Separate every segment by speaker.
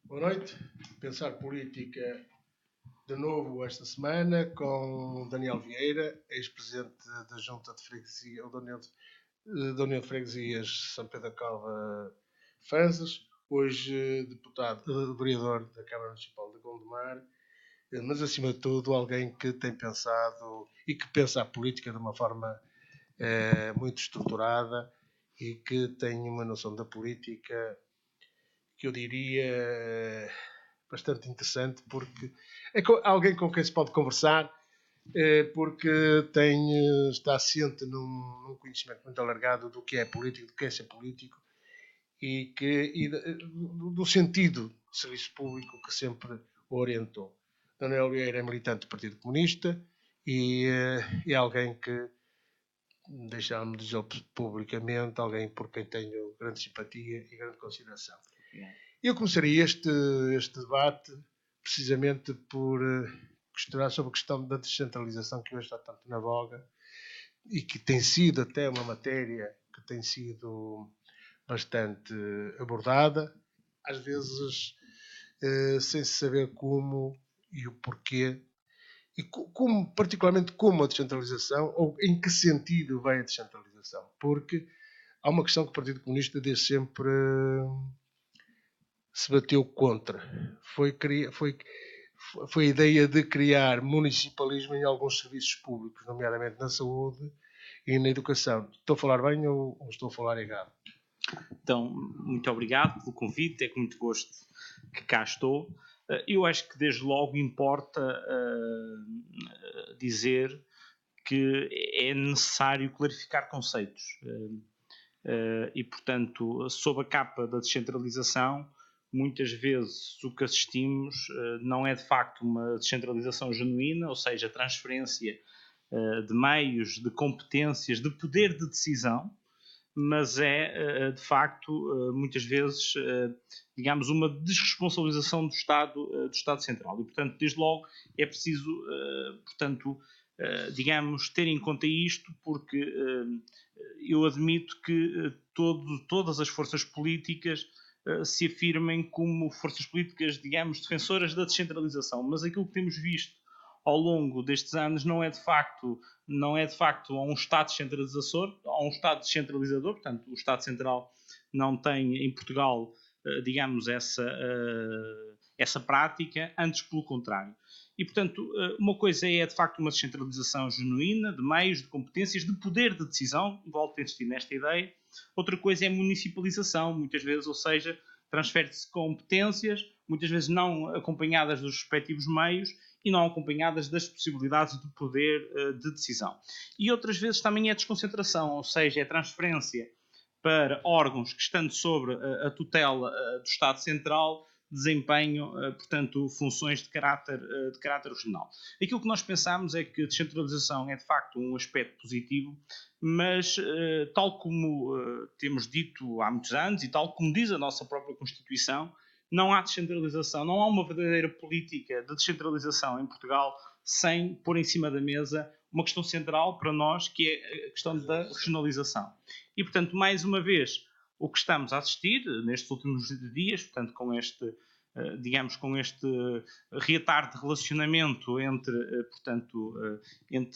Speaker 1: Boa noite. Pensar política de novo esta semana com Daniel Vieira, ex-presidente da Junta de Freguesia, da União de Freguesias São Pedro da Cova Fanzas, hoje deputado, vereador da Câmara Municipal de Gondomar, mas acima de tudo alguém que tem pensado e que pensa a política de uma forma muito estruturada e que tem uma noção da política que eu diria bastante interessante, porque é alguém com quem se pode conversar, porque está ciente num conhecimento muito alargado do que é político, do que é ser político e do sentido de serviço público que sempre o orientou. Daniel Vieira é militante do Partido Comunista e é alguém que, deixámos de dizer publicamente, alguém por quem tenho grande simpatia e grande consideração. Eu começaria este debate precisamente por questionar sobre a questão da descentralização que hoje está tanto na voga e que tem sido até uma matéria que tem sido bastante abordada, às vezes sem se saber como e o porquê, e particularmente como a descentralização, ou em que sentido vem a descentralização, porque há uma questão que o Partido Comunista desde sempre se bateu contra. Foi a ideia de criar municipalismo em alguns serviços públicos, nomeadamente na saúde e na educação. Estou a falar bem ou estou a falar errado?
Speaker 2: Então, muito obrigado pelo convite, é com muito gosto que cá estou. Eu acho que desde logo importa dizer que é necessário clarificar conceitos. E, portanto, sob a capa da descentralização, muitas vezes o que assistimos não é de facto uma descentralização genuína, ou seja, a transferência de meios, de competências, de poder de decisão, mas é de facto muitas vezes, digamos, uma desresponsabilização do Estado Central. E, portanto, desde logo é preciso, portanto, digamos, ter em conta isto, porque eu admito que todas as forças políticas se afirmem como forças políticas, digamos, defensoras da descentralização, mas aquilo que temos visto ao longo destes anos não é de facto a um Estado descentralizador, portanto o Estado Central não tem em Portugal, digamos, essa prática, antes pelo contrário. E, portanto, uma coisa é de facto uma descentralização genuína de meios, de competências, de poder de decisão, volto a insistir nesta ideia. Outra coisa é a municipalização, muitas vezes, ou seja, transfere-se competências, muitas vezes não acompanhadas dos respectivos meios e não acompanhadas das possibilidades de poder de decisão. E outras vezes também é desconcentração, ou seja, é transferência para órgãos que, estando sobre a tutela do Estado Central, desempenham, portanto, funções de caráter regional. Aquilo que nós pensamos é que a descentralização é, de facto, um aspecto positivo, mas, tal como temos dito há muitos anos e tal como diz a nossa própria Constituição, não há descentralização, não há uma verdadeira política de descentralização em Portugal sem pôr em cima da mesa uma questão central para nós, que é a questão da regionalização. E, portanto, mais uma vez, o que estamos a assistir nestes últimos dias, portanto, com este reatar de relacionamento entre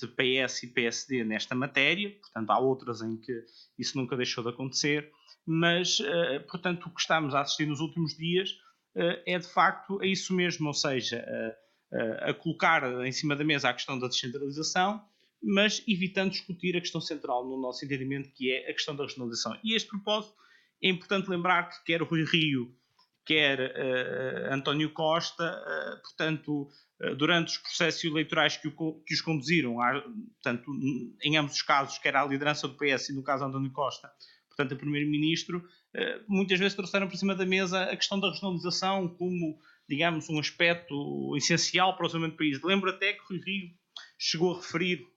Speaker 2: PS e PSD nesta matéria, portanto, há outras em que isso nunca deixou de acontecer, mas, portanto, o que estamos a assistir nos últimos dias é, de facto, a isso mesmo, ou seja, a colocar em cima da mesa a questão da descentralização, mas evitando discutir a questão central no nosso entendimento, que é a questão da regionalização. E a este propósito é importante lembrar que quer o Rui Rio, quer António Costa, portanto, durante os processos eleitorais que os conduziram, portanto, em ambos os casos, quer à liderança do PS e no caso António Costa, portanto, a primeiro-ministro, muitas vezes trouxeram por cima da mesa a questão da regionalização como, digamos, um aspecto essencial para o desenvolvimento do país. Lembro até que o Rui Rio chegou a referir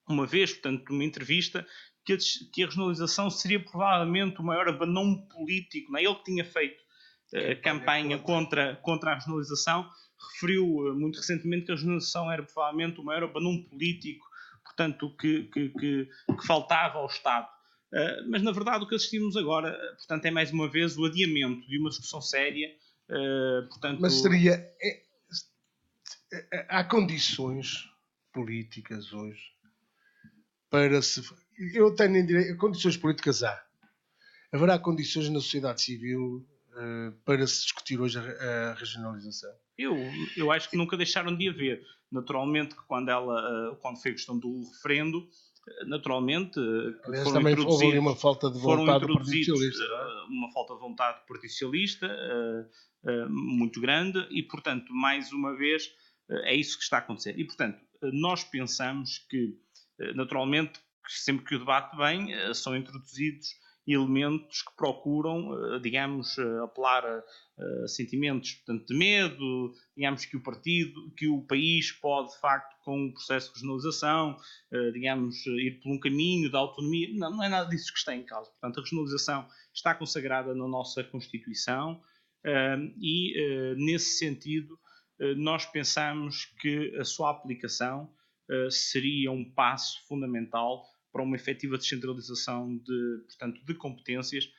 Speaker 2: uma vez, portanto, numa entrevista, que a regionalização seria provavelmente o maior abanão político, não é? Ele que tinha feito campanha contra a regionalização, referiu muito recentemente que a regionalização era provavelmente o maior abanão político, portanto, que faltava ao Estado. Mas, na verdade, o que assistimos agora, portanto, é mais uma vez o adiamento de uma discussão séria Portanto,
Speaker 1: mas há condições políticas hoje para se... Eu tenho condições políticas haverá condições na sociedade civil para se discutir hoje a regionalização?
Speaker 2: Eu acho que nunca deixaram de haver. Naturalmente, que quando foi a questão do referendo, naturalmente,
Speaker 1: Aliás, também houve ali uma falta de vontade do Partido Socialista, não é?
Speaker 2: Uma falta de vontade do Partido Socialista muito grande e, portanto, mais uma vez, é isso que está a acontecer. E, portanto, nós pensamos que, naturalmente, sempre que o debate vem, são introduzidos elementos que procuram, digamos, apelar a sentimentos, portanto, de medo, digamos que o país pode, de facto, com o processo de regionalização, digamos, ir por um caminho da autonomia. Não é nada disso que está em causa. Portanto, a regionalização está consagrada na nossa Constituição e, nesse sentido, nós pensamos que a sua aplicação seria um passo fundamental para uma efetiva descentralização de competências.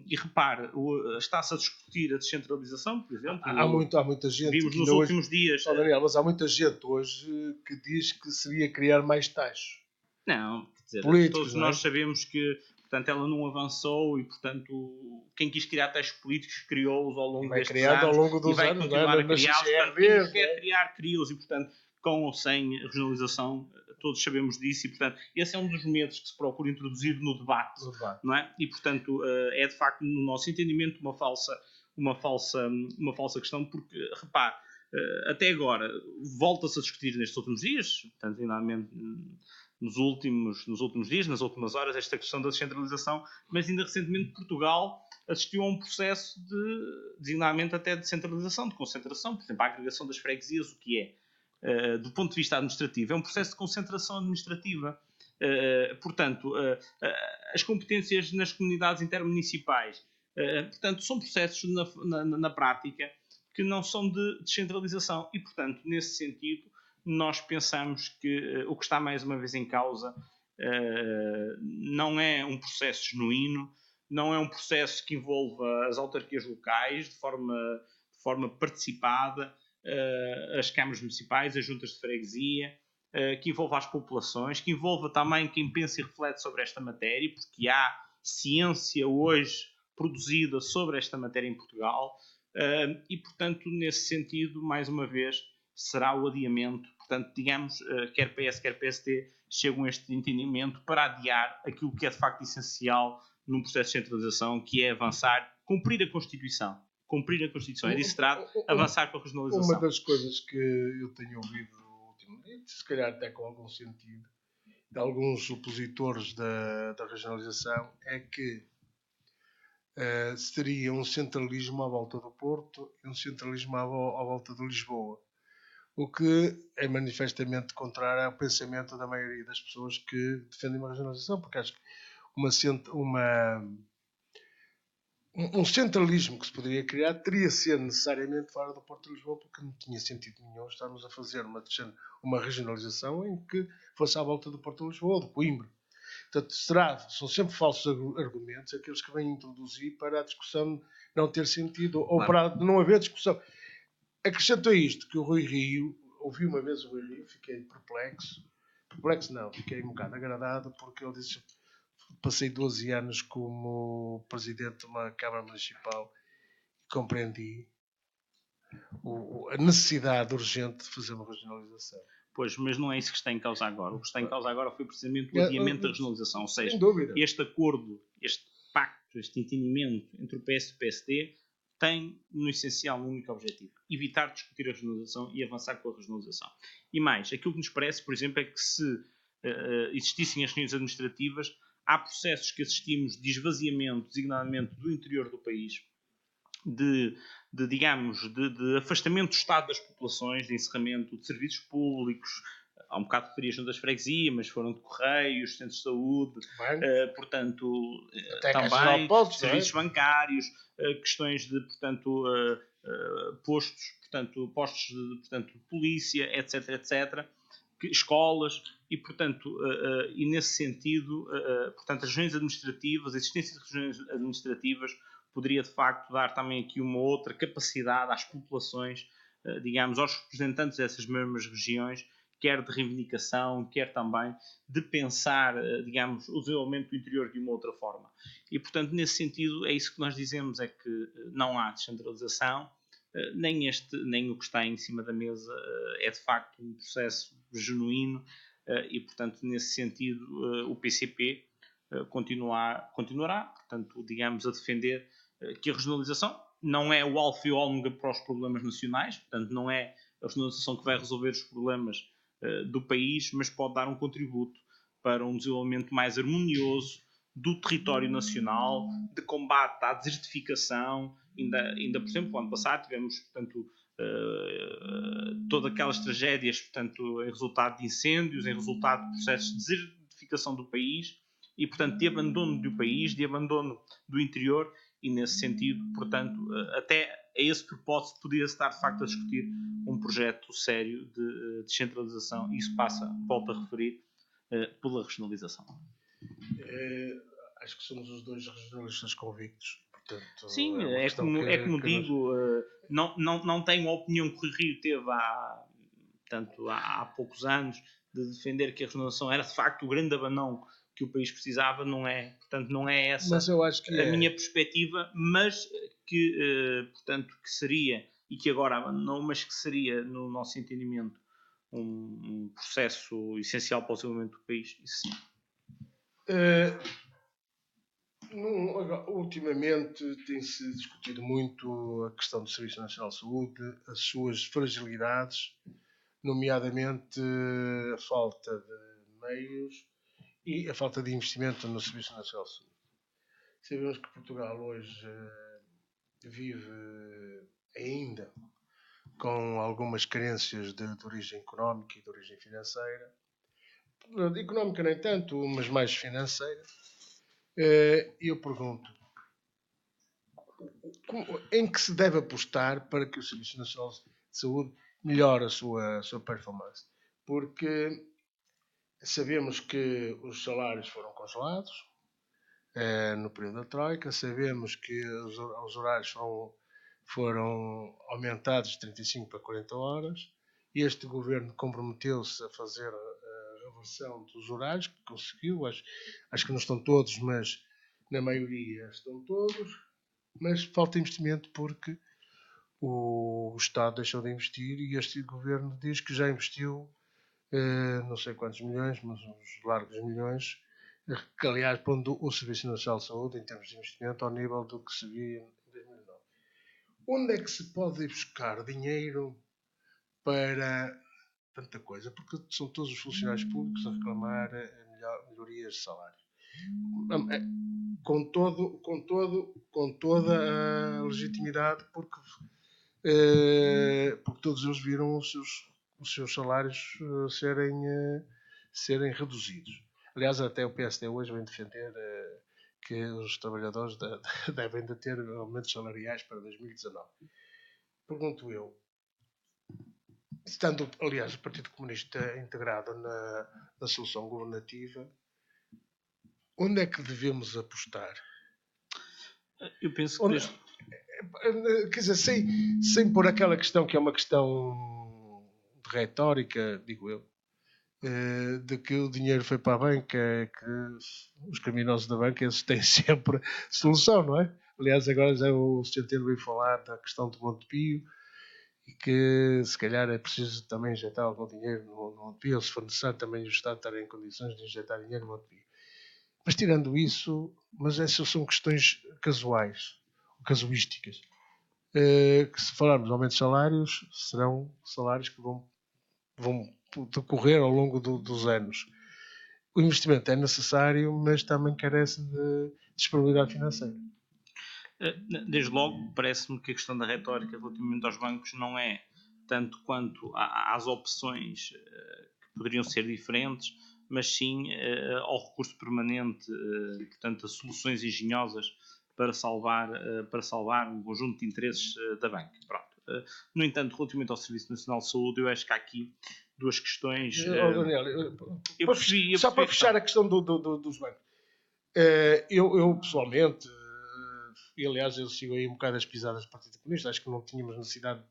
Speaker 2: E repare, está-se a discutir a descentralização, por exemplo.
Speaker 1: Há muita gente.
Speaker 2: Vimos nos últimos dias.
Speaker 1: Daniel, mas há muita gente hoje que diz que seria criar mais tais.
Speaker 2: Não, quer dizer,
Speaker 1: políticos,
Speaker 2: todos nós sabemos que, portanto, ela não avançou e, portanto, quem quis criar tais políticos criou-os ao longo destes anos
Speaker 1: ao longo dos
Speaker 2: e vai
Speaker 1: anos,
Speaker 2: continuar a criá-los. Quem quer criar, criou-os e, portanto, com ou sem regionalização, todos sabemos disso e, portanto, esse é um dos medos que se procura introduzir no debate. Não é? E, portanto, é de facto, no nosso entendimento, uma falsa questão, porque, repare, até agora, volta-se a discutir nestes últimos dias, portanto, finalmente, nos últimos dias, nas últimas horas, esta questão da descentralização, mas ainda recentemente Portugal assistiu a um processo designadamente até de centralização, de concentração, por exemplo, a agregação das freguesias, o que é, do ponto de vista administrativo, é um processo de concentração administrativa. Portanto, as competências nas comunidades intermunicipais, portanto, são processos na prática que não são de descentralização e, portanto, nesse sentido, nós pensamos que o que está mais uma vez em causa não é um processo genuíno, não é um processo que envolva as autarquias locais de forma participada, as câmaras municipais, as juntas de freguesia, que envolva as populações, que envolva também quem pensa e reflete sobre esta matéria, porque há ciência hoje produzida sobre esta matéria em Portugal e, portanto, nesse sentido, mais uma vez, será o adiamento. Portanto, digamos, quer PS, quer PSD chegam a este entendimento para adiar aquilo que é de facto essencial num processo de centralização, que é avançar, cumprir a Constituição. Cumprir a Constituição. É disso que se trata, avançar com a regionalização.
Speaker 1: Uma das coisas que eu tenho ouvido no último dia, se calhar até com algum sentido, de alguns opositores da regionalização, é que seria um centralismo à volta do Porto e um centralismo à volta de Lisboa. O que é manifestamente contrário ao pensamento da maioria das pessoas que defendem uma regionalização, porque acho que um centralismo que se poderia criar teria de ser necessariamente fora do Porto de Lisboa, porque não tinha sentido nenhum estarmos a fazer uma regionalização em que fosse à volta do Porto de Lisboa ou de Coimbra. Portanto, são sempre falsos argumentos aqueles que vêm introduzir para a discussão não ter sentido ou para não haver discussão. Acrescento a isto que o Rui Rio, ouvi uma vez o Rui Rio, fiquei perplexo não, fiquei um bocado agradado, porque ele disse: passei 12 anos como presidente de uma Câmara Municipal e compreendi a necessidade urgente de fazer uma regionalização.
Speaker 2: Pois, mas não é isso que está em causa agora. O que está em causa agora foi precisamente o adiamento da regionalização. Ou seja, este acordo, este pacto, este entendimento entre o PS e o PSD tem, no essencial, um único objetivo: evitar discutir a regionalização e avançar com a regionalização. E mais, aquilo que nos parece, por exemplo, é que se existissem as reuniões administrativas, há processos que assistimos de esvaziamento, designadamente do interior do país, de afastamento do estado das populações, de encerramento de serviços públicos. Há um bocado referias juntas de freguesia, mas foram de correios, centros de saúde, portanto, também serviços bancários, questões de, portanto, postos de polícia, etc., escolas, e, portanto, e nesse sentido, portanto, as regiões administrativas, a existência de regiões administrativas poderia de facto dar também aqui uma outra capacidade às populações, digamos, aos representantes dessas mesmas regiões, quer de reivindicação, quer também de pensar, digamos, o desenvolvimento do interior de uma outra forma. E, portanto, nesse sentido, é isso que nós dizemos, é que não há descentralização, nem o que está em cima da mesa é de facto um processo genuíno, e, portanto, nesse sentido, o PCP continuará, portanto, digamos, a defender que a regionalização não é o alfa e o ômega para os problemas nacionais, portanto, não é a regionalização que vai resolver os problemas do país, mas pode dar um contributo para um desenvolvimento mais harmonioso do território nacional, de combate à desertificação. Ainda por exemplo, ano passado tivemos, portanto, todas aquelas tragédias, portanto, em resultado de incêndios, em resultado de processos de desertificação do país e, portanto, de abandono do país, de abandono do interior, e nesse sentido, portanto, até a esse propósito podia-se estar de facto a discutir um projeto sério de descentralização, e isso passa, volto a referir, pela regionalização.
Speaker 1: Acho que somos os dois regionalistas convictos. Portanto,
Speaker 2: sim, é como digo, não tenho a opinião que o Rio teve há poucos anos de defender que a regionalização era de facto o grande abanão que o país precisava, não é, portanto, não é essa
Speaker 1: mas eu acho que
Speaker 2: minha perspectiva, mas que, portanto, que seria, e que agora abandonou, mas que seria, no nosso entendimento, um processo essencial para o desenvolvimento do país, isso sim.
Speaker 1: Ultimamente tem-se discutido muito a questão do Serviço Nacional de Saúde, as suas fragilidades, nomeadamente a falta de meios e a falta de investimento no Serviço Nacional de Saúde. Sabemos que Portugal hoje vive ainda com algumas carências de origem económica e de origem financeira. De económica nem tanto, mas mais financeira. Eu pergunto, em que se deve apostar para que o Serviço Nacional de Saúde melhore a sua performance? Porque sabemos que os salários foram congelados no período da Troika, sabemos que os horários foram aumentados de 35 para 40 horas, e este governo comprometeu-se a fazer a reversão dos horários, que conseguiu, acho que não estão todos, mas na maioria estão todos, mas falta investimento porque o Estado deixou de investir e este governo diz que já investiu não sei quantos milhões, mas uns largos milhões, que aliás pondo o Serviço Nacional de Saúde em termos de investimento ao nível do que se via em 2009. Onde é que se pode ir buscar dinheiro para tanta coisa? Porque são todos os funcionários públicos a reclamar melhorias de salário. Com toda a legitimidade, porque todos eles viram os seus salários serem reduzidos. Aliás, até o PSD hoje vem defender que os trabalhadores devem de ter aumentos salariais para 2019. Pergunto eu, estando, aliás, o Partido Comunista integrado na solução governativa, onde é que devemos apostar?
Speaker 2: Eu penso que
Speaker 1: quer dizer, sem pôr aquela questão que é uma questão de retórica, digo eu, de que o dinheiro foi para a banca, que os criminosos da banca eles têm sempre solução, não é? Aliás, agora já o Centeno veio falar da questão do Montepio e que se calhar é preciso também injetar algum dinheiro no Montepio, ou se for necessário também o Estado estar em condições de injetar dinheiro no Montepio. Mas tirando isso, mas essas são questões casuísticas. Que se falarmos de aumento de salários, serão salários que vão decorrer ao longo dos anos. O investimento é necessário, mas também carece de disponibilidade financeira.
Speaker 2: Desde logo, parece-me que a questão da retórica relativamente aos bancos não é tanto quanto às opções que poderiam ser diferentes, mas sim ao recurso permanente, portanto, a soluções engenhosas para salvar um conjunto de interesses da banca. Pronto. No entanto, relativamente ao Serviço Nacional de Saúde, eu acho que há aqui duas questões.
Speaker 1: Daniel, só para fechar a questão dos bancos. Eu pessoalmente, e aliás ele chegou aí um bocado às pisadas do Partido Comunista. Acho que não tínhamos necessidade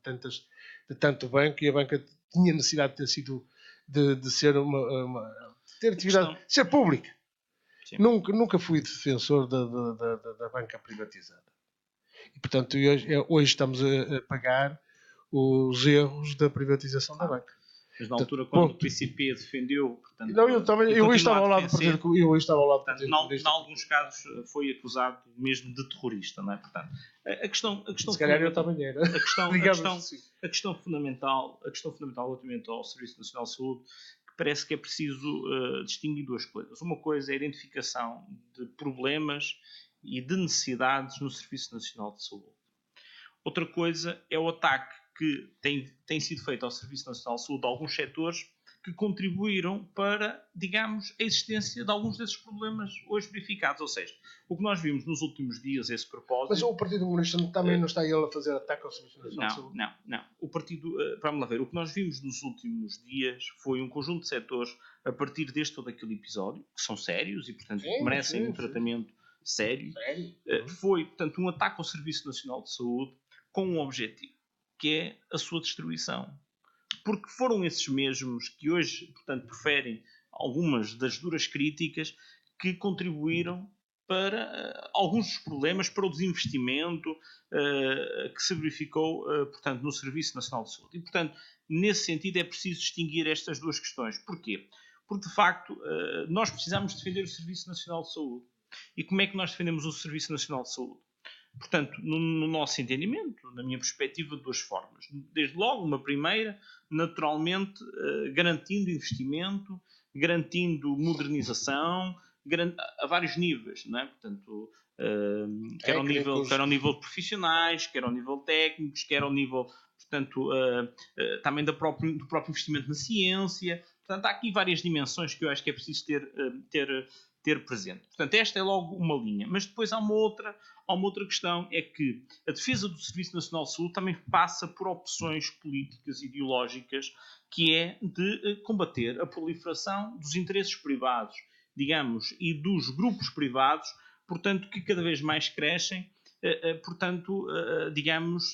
Speaker 1: de tanto banco, e a banca tinha necessidade de ter sido de ser ter atividade, ser pública. Nunca fui defensor da banca privatizada. E, portanto, hoje estamos a pagar os erros da privatização da banca.
Speaker 2: Mas na altura, quando o PCP defendeu... Portanto,
Speaker 1: não, eu estava ao lado do Partido Comunista.
Speaker 2: Em alguns casos foi acusado mesmo de terrorista, não é? Portanto, a questão
Speaker 1: se calhar eu também era.
Speaker 2: A questão fundamental relativamente ao Serviço Nacional de Saúde, que parece que é preciso distinguir duas coisas. Uma coisa é a identificação de problemas e de necessidades no Serviço Nacional de Saúde. Outra coisa é o ataque que tem sido feito ao Serviço Nacional de Saúde de alguns setores que contribuíram para, digamos, a existência de alguns desses problemas hoje verificados. Ou seja, o que nós vimos nos últimos dias, esse propósito...
Speaker 1: Mas o Partido Comunista também não está ele a fazer ataque ao Serviço Nacional de Saúde?
Speaker 2: Não. O Partido... Vamos lá ver. O que nós vimos nos últimos dias foi um conjunto de setores, a partir deste ou daquele episódio, que são sérios e, portanto, merecem um tratamento sério. Foi, portanto, um ataque ao Serviço Nacional de Saúde com um objetivo, que é a sua destruição. Porque foram esses mesmos que hoje, portanto, preferem algumas das duras críticas que contribuíram para alguns dos problemas, para o desinvestimento que se verificou, portanto, no Serviço Nacional de Saúde. E, portanto, nesse sentido é preciso distinguir estas duas questões. Porquê? Porque, de facto, nós precisamos defender o Serviço Nacional de Saúde. E como é que nós defendemos o Serviço Nacional de Saúde? Portanto, no nosso entendimento, na minha perspectiva, de duas formas. Desde logo, uma primeira, naturalmente, garantindo investimento, garantindo modernização, a vários níveis, não é? Portanto, quer ao nível de profissionais, quer ao nível de técnicos, quer ao nível, portanto, também do próprio investimento na ciência. Portanto, há aqui várias dimensões que eu acho que é preciso ter presente. Portanto, esta é logo uma linha. Mas depois há uma outra questão, é que a defesa do Serviço Nacional de Saúde também passa por opções políticas, ideológicas, que é de combater a proliferação dos interesses privados, digamos, e dos grupos privados, portanto, que cada vez mais crescem, portanto, digamos,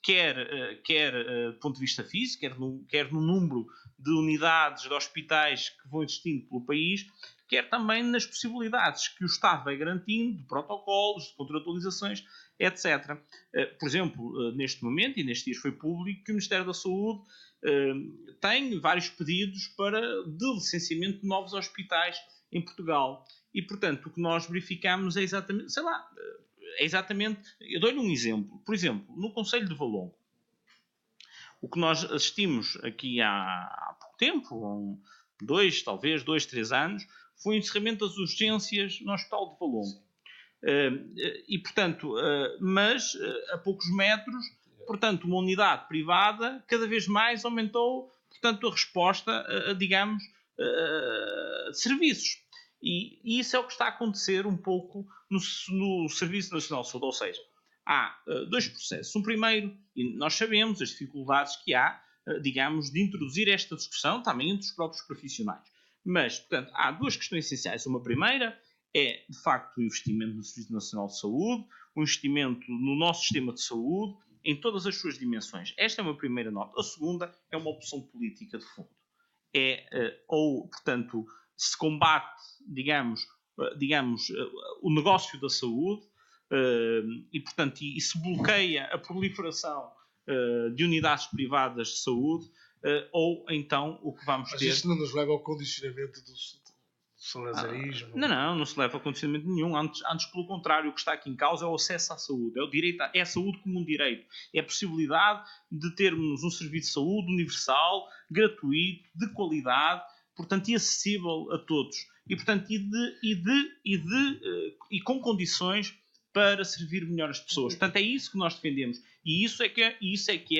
Speaker 2: quer do ponto de vista físico, quer no número de unidades de hospitais que vão existindo pelo país, quer também nas possibilidades que o Estado vai garantindo, de protocolos, de contratualizações, etc. Por exemplo, neste momento, e nestes dias foi público, que o Ministério da Saúde tem vários pedidos de licenciamento de novos hospitais em Portugal. E, portanto, o que nós verificamos é exatamente, eu dou-lhe um exemplo. Por exemplo, no Concelho de Valongo, o que nós assistimos aqui há pouco tempo, talvez 2, 3 anos, foi o encerramento das urgências no Hospital de Valongo. E, portanto, mas a poucos metros, portanto, uma unidade privada cada vez mais aumentou, portanto, a resposta, digamos, de serviços. E isso é o que está a acontecer um pouco no Serviço Nacional de Saúde. Ou seja, há dois processos. Um primeiro, e nós sabemos as dificuldades que há, digamos, de introduzir esta discussão também entre os próprios profissionais. Mas, portanto, há duas questões essenciais. Uma primeira é, de facto, o investimento no Serviço Nacional de Saúde, o investimento no nosso sistema de saúde, em todas as suas dimensões. Esta é uma primeira nota. A segunda é uma opção política de fundo. Portanto, se combate, digamos, o negócio da saúde e, portanto, e se bloqueia a proliferação de unidades privadas de saúde, ou então o que vamos ter...
Speaker 1: Mas isso não nos leva ao condicionamento do salazarismo?
Speaker 2: Não se leva a condicionamento nenhum. Antes, pelo contrário, o que está aqui em causa é o acesso à saúde. É a saúde como um direito. É a possibilidade de termos um serviço de saúde universal, gratuito, de qualidade, portanto, e acessível a todos. E, portanto, e com condições para servir melhor as pessoas. Portanto, é isso que nós defendemos. E isso é que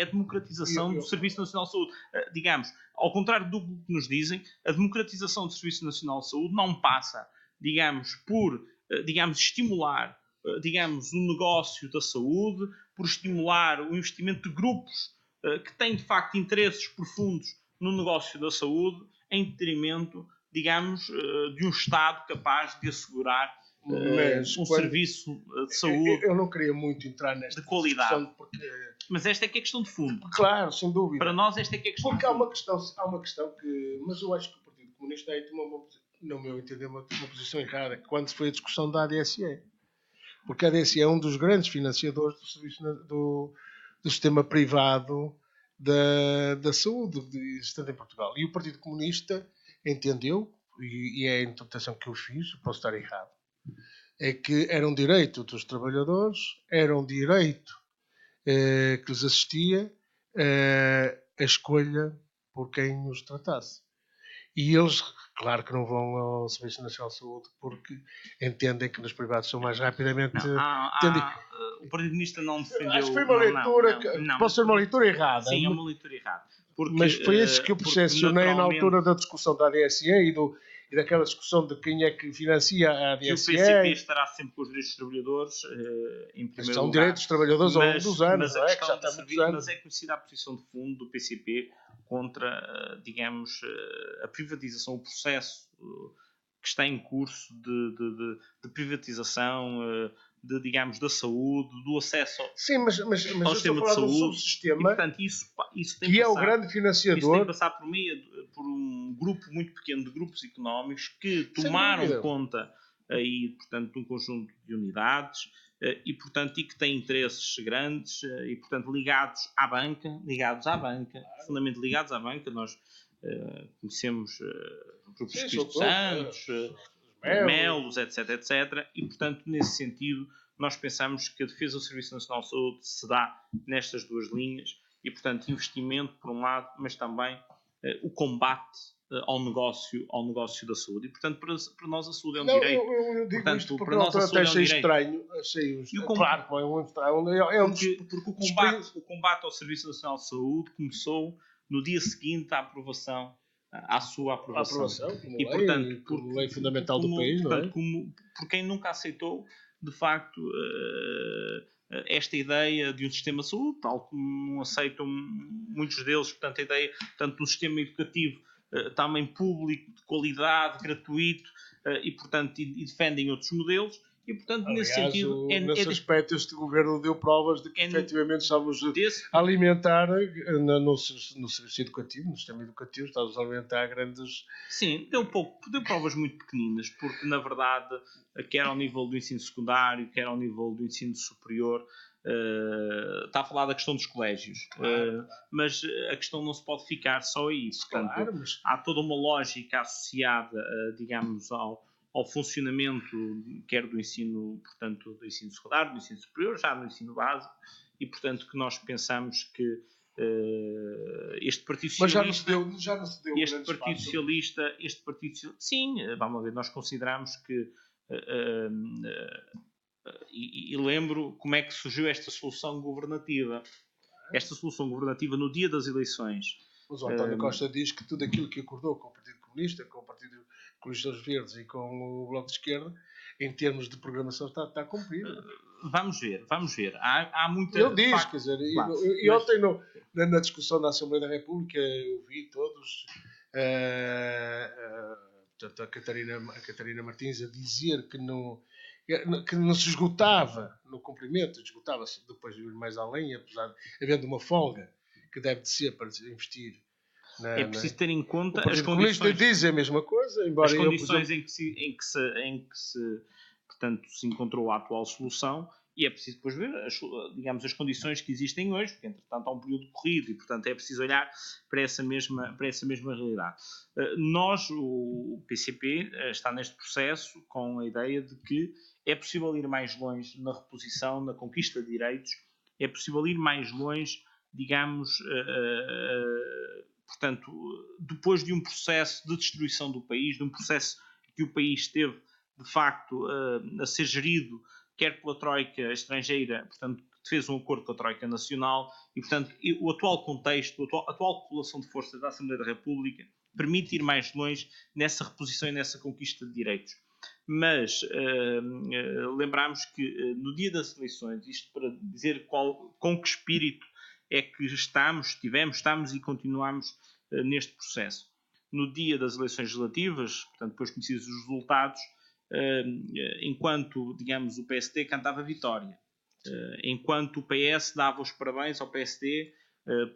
Speaker 2: é a democratização do Serviço Nacional de Saúde. Digamos, ao contrário do que nos dizem, a democratização do Serviço Nacional de Saúde não passa, digamos, por estimular, digamos, o negócio da saúde, por estimular o investimento de grupos que têm, de facto, interesses profundos no negócio da saúde, em detrimento, digamos, de um Estado capaz de assegurar
Speaker 1: Mas
Speaker 2: um serviço de saúde
Speaker 1: eu não queria muito entrar nesta
Speaker 2: de qualidade.
Speaker 1: discussão porque...
Speaker 2: Mas esta é que é questão de fundo.
Speaker 1: Claro, sem dúvida.
Speaker 2: Para nós esta é que é a questão
Speaker 1: porque
Speaker 2: de fundo.
Speaker 1: Há uma questão que... Mas eu acho que o Partido Comunista aí tomou, no meu entender, uma posição errada quando foi a discussão da ADSE. Porque a ADSE é um dos grandes financiadores do serviço do sistema privado da saúde existente em Portugal. E o Partido Comunista entendeu, e é a interpretação que eu fiz, posso estar errado, é que era um direito dos trabalhadores, era um direito que lhes assistia a escolha por quem os tratasse. E eles, claro que não vão ao Serviço Nacional de Saúde porque entendem que nos privados são mais rapidamente...
Speaker 2: O Partido Comunista não defendeu...
Speaker 1: Acho que foi uma leitura... Pode ser uma leitura errada.
Speaker 2: Sim, é uma leitura errada.
Speaker 1: Mas foi isso que eu percepcionei na altura da discussão da ADSE e daquela discussão de quem é que financia a ADSE.
Speaker 2: E o PCP estará sempre com os direitos dos trabalhadores em primeiro
Speaker 1: são
Speaker 2: lugar.
Speaker 1: direitos dos trabalhadores ao longo dos anos,
Speaker 2: mas,
Speaker 1: que já está muitos anos.
Speaker 2: Mas é conhecida a posição de fundo do PCP contra, digamos, a privatização, o processo que está em curso de privatização, digamos, da saúde, do acesso ao sistema de saúde.
Speaker 1: Subsistema,
Speaker 2: e, portanto, isso tem
Speaker 1: que é o grande financiador.
Speaker 2: Isso tem que passar por um grupo muito pequeno de grupos económicos que tomaram conta aí, portanto, de um conjunto de unidades e que têm interesses grandes e, portanto, ligados à banca, fundamentalmente ligados à banca. Nós conhecemos grupos de Espírito Santos, Melos, etc. E, portanto, nesse sentido, nós pensamos que a defesa do Serviço Nacional de Saúde se dá nestas duas linhas e, portanto, investimento por um lado, mas também o combate ao negócio da saúde. E, portanto, para nós a saúde é um direito.
Speaker 1: Eu digo
Speaker 2: portanto,
Speaker 1: isto porque
Speaker 2: para nós a saúde é um direito.
Speaker 1: Estranho. Claro que é muito estranho.
Speaker 2: Porque o combate ao Serviço Nacional de Saúde começou no dia seguinte à aprovação, à sua aprovação.
Speaker 1: E, portanto, como lei fundamental do país, não é?
Speaker 2: Por quem nunca aceitou, de facto, esta ideia de um sistema de saúde, tal como não aceitam muitos deles, portanto, a ideia do sistema educativo também público, de qualidade, gratuito, e, portanto, e defendem outros modelos. E, portanto,
Speaker 1: aliás,
Speaker 2: nesse sentido...
Speaker 1: nesse aspecto, este governo deu provas de que, efetivamente, estamos a alimentar no serviço educativo, no sistema educativo, estamos a alimentar grandes...
Speaker 2: Sim, deu provas muito pequeninas, porque, na verdade, quer ao nível do ensino secundário, quer ao nível do ensino superior, está a falar da questão dos colégios, mas a questão não se pode ficar só aí. Portanto, há toda uma lógica associada, digamos, ao funcionamento, quer do ensino, portanto, do ensino secundário, do ensino superior, já no ensino básico, e, portanto, que nós pensamos que este Partido Socialista...
Speaker 1: Mas já não se deu
Speaker 2: este Partido Socialista... Sim, vamos ver, nós consideramos que... E lembro como é que surgiu esta solução governativa. Esta solução governativa no dia das eleições.
Speaker 1: Mas o António Costa diz que tudo aquilo que acordou com o Partido Comunista, com o Partido Comunistas Verdes e com o Bloco de Esquerda, em termos de programação, está cumprido.
Speaker 2: Vamos ver. Há muita...
Speaker 1: Ele diz, quer dizer, e ontem na discussão da Assembleia da República eu vi todos, portanto, a Catarina Martins a dizer que não se esgotava no cumprimento, esgotava-se depois de ir mais além, apesar de havendo uma folga que deve de ser para investir.
Speaker 2: É preciso ter em conta
Speaker 1: as condições. Diz a mesma coisa, embora
Speaker 2: as condições em que se portanto, se encontrou a atual solução, e é preciso depois ver, as condições que existem hoje, porque entretanto há um período corrido e portanto é preciso olhar para essa mesma realidade. Nós, o PCP, está neste processo com a ideia de que é possível ir mais longe na reposição, na conquista de direitos, é possível ir mais longe, digamos, portanto, depois de um processo de destruição do país, de um processo que o país teve, de facto, a ser gerido, quer pela Troika estrangeira, portanto, que fez um acordo com a Troika nacional, e, portanto, o atual contexto, a atual correlação de forças da Assembleia da República permite ir mais longe nessa reposição e nessa conquista de direitos. Mas lembramos que no dia das eleições, isto para dizer com que espírito é que estamos e continuamos neste processo. No dia das eleições legislativas, portanto, depois conhecidos os resultados, enquanto, digamos, o PSD cantava vitória, enquanto o PS dava os parabéns ao PSD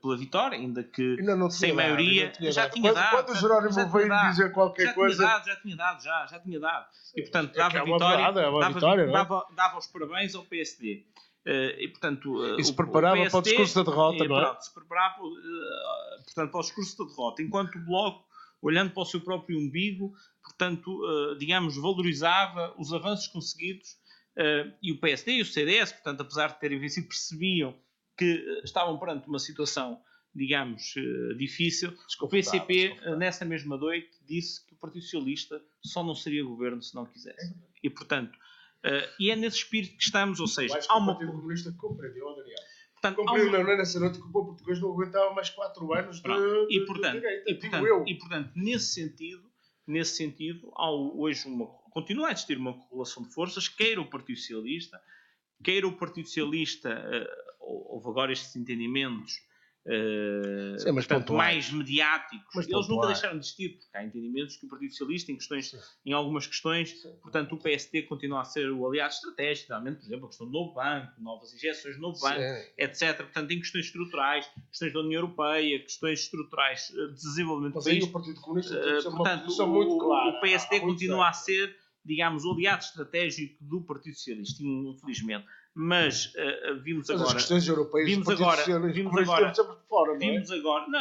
Speaker 2: pela vitória, ainda que sem maioria, já tinha dado.
Speaker 1: Quando o Jerónimo veio dizer qualquer coisa...
Speaker 2: Já tinha dado. E, portanto, dava vitória, dava os parabéns ao PSD. E, portanto,
Speaker 1: e se preparava
Speaker 2: PSD,
Speaker 1: para o discurso da derrota, não é?
Speaker 2: Pronto, se preparava, portanto, para o discurso da derrota, enquanto o Bloco, olhando para o seu próprio umbigo, portanto, digamos, valorizava os avanços conseguidos, e o PSD e o CDS, portanto, apesar de terem vencido, percebiam que estavam perante uma situação, digamos, difícil. O PCP, nessa mesma noite, disse que o Partido Socialista só não seria governo se não quisesse. E, portanto, e é nesse espírito que estamos, ou seja,
Speaker 1: há uma... O Partido Comunista compreendeu, Daniel. Portanto, compreendeu nessa noite que o povo português não aguentava mais 4 anos de direita,
Speaker 2: e, portanto, nesse sentido, há hoje continua a existir uma correlação de forças, queira o Partido Socialista, houve agora estes entendimentos
Speaker 1: sim,
Speaker 2: portanto, mais mediáticos, mas eles nunca deixaram de existir, porque há entendimentos que o Partido Socialista, em algumas questões, portanto, o PSD continua a ser o aliado estratégico, realmente, por exemplo, a questão do novo banco, novas injeções do novo banco, etc. Portanto, em questões estruturais, questões da União Europeia, questões estruturais de desenvolvimento do país.
Speaker 1: O Partido Comunista
Speaker 2: portanto,
Speaker 1: muito clara,
Speaker 2: o PSD continua a ser, digamos, o aliado estratégico do Partido Socialista, infelizmente. Mas vimos agora...
Speaker 1: As questões europeias
Speaker 2: vimos agora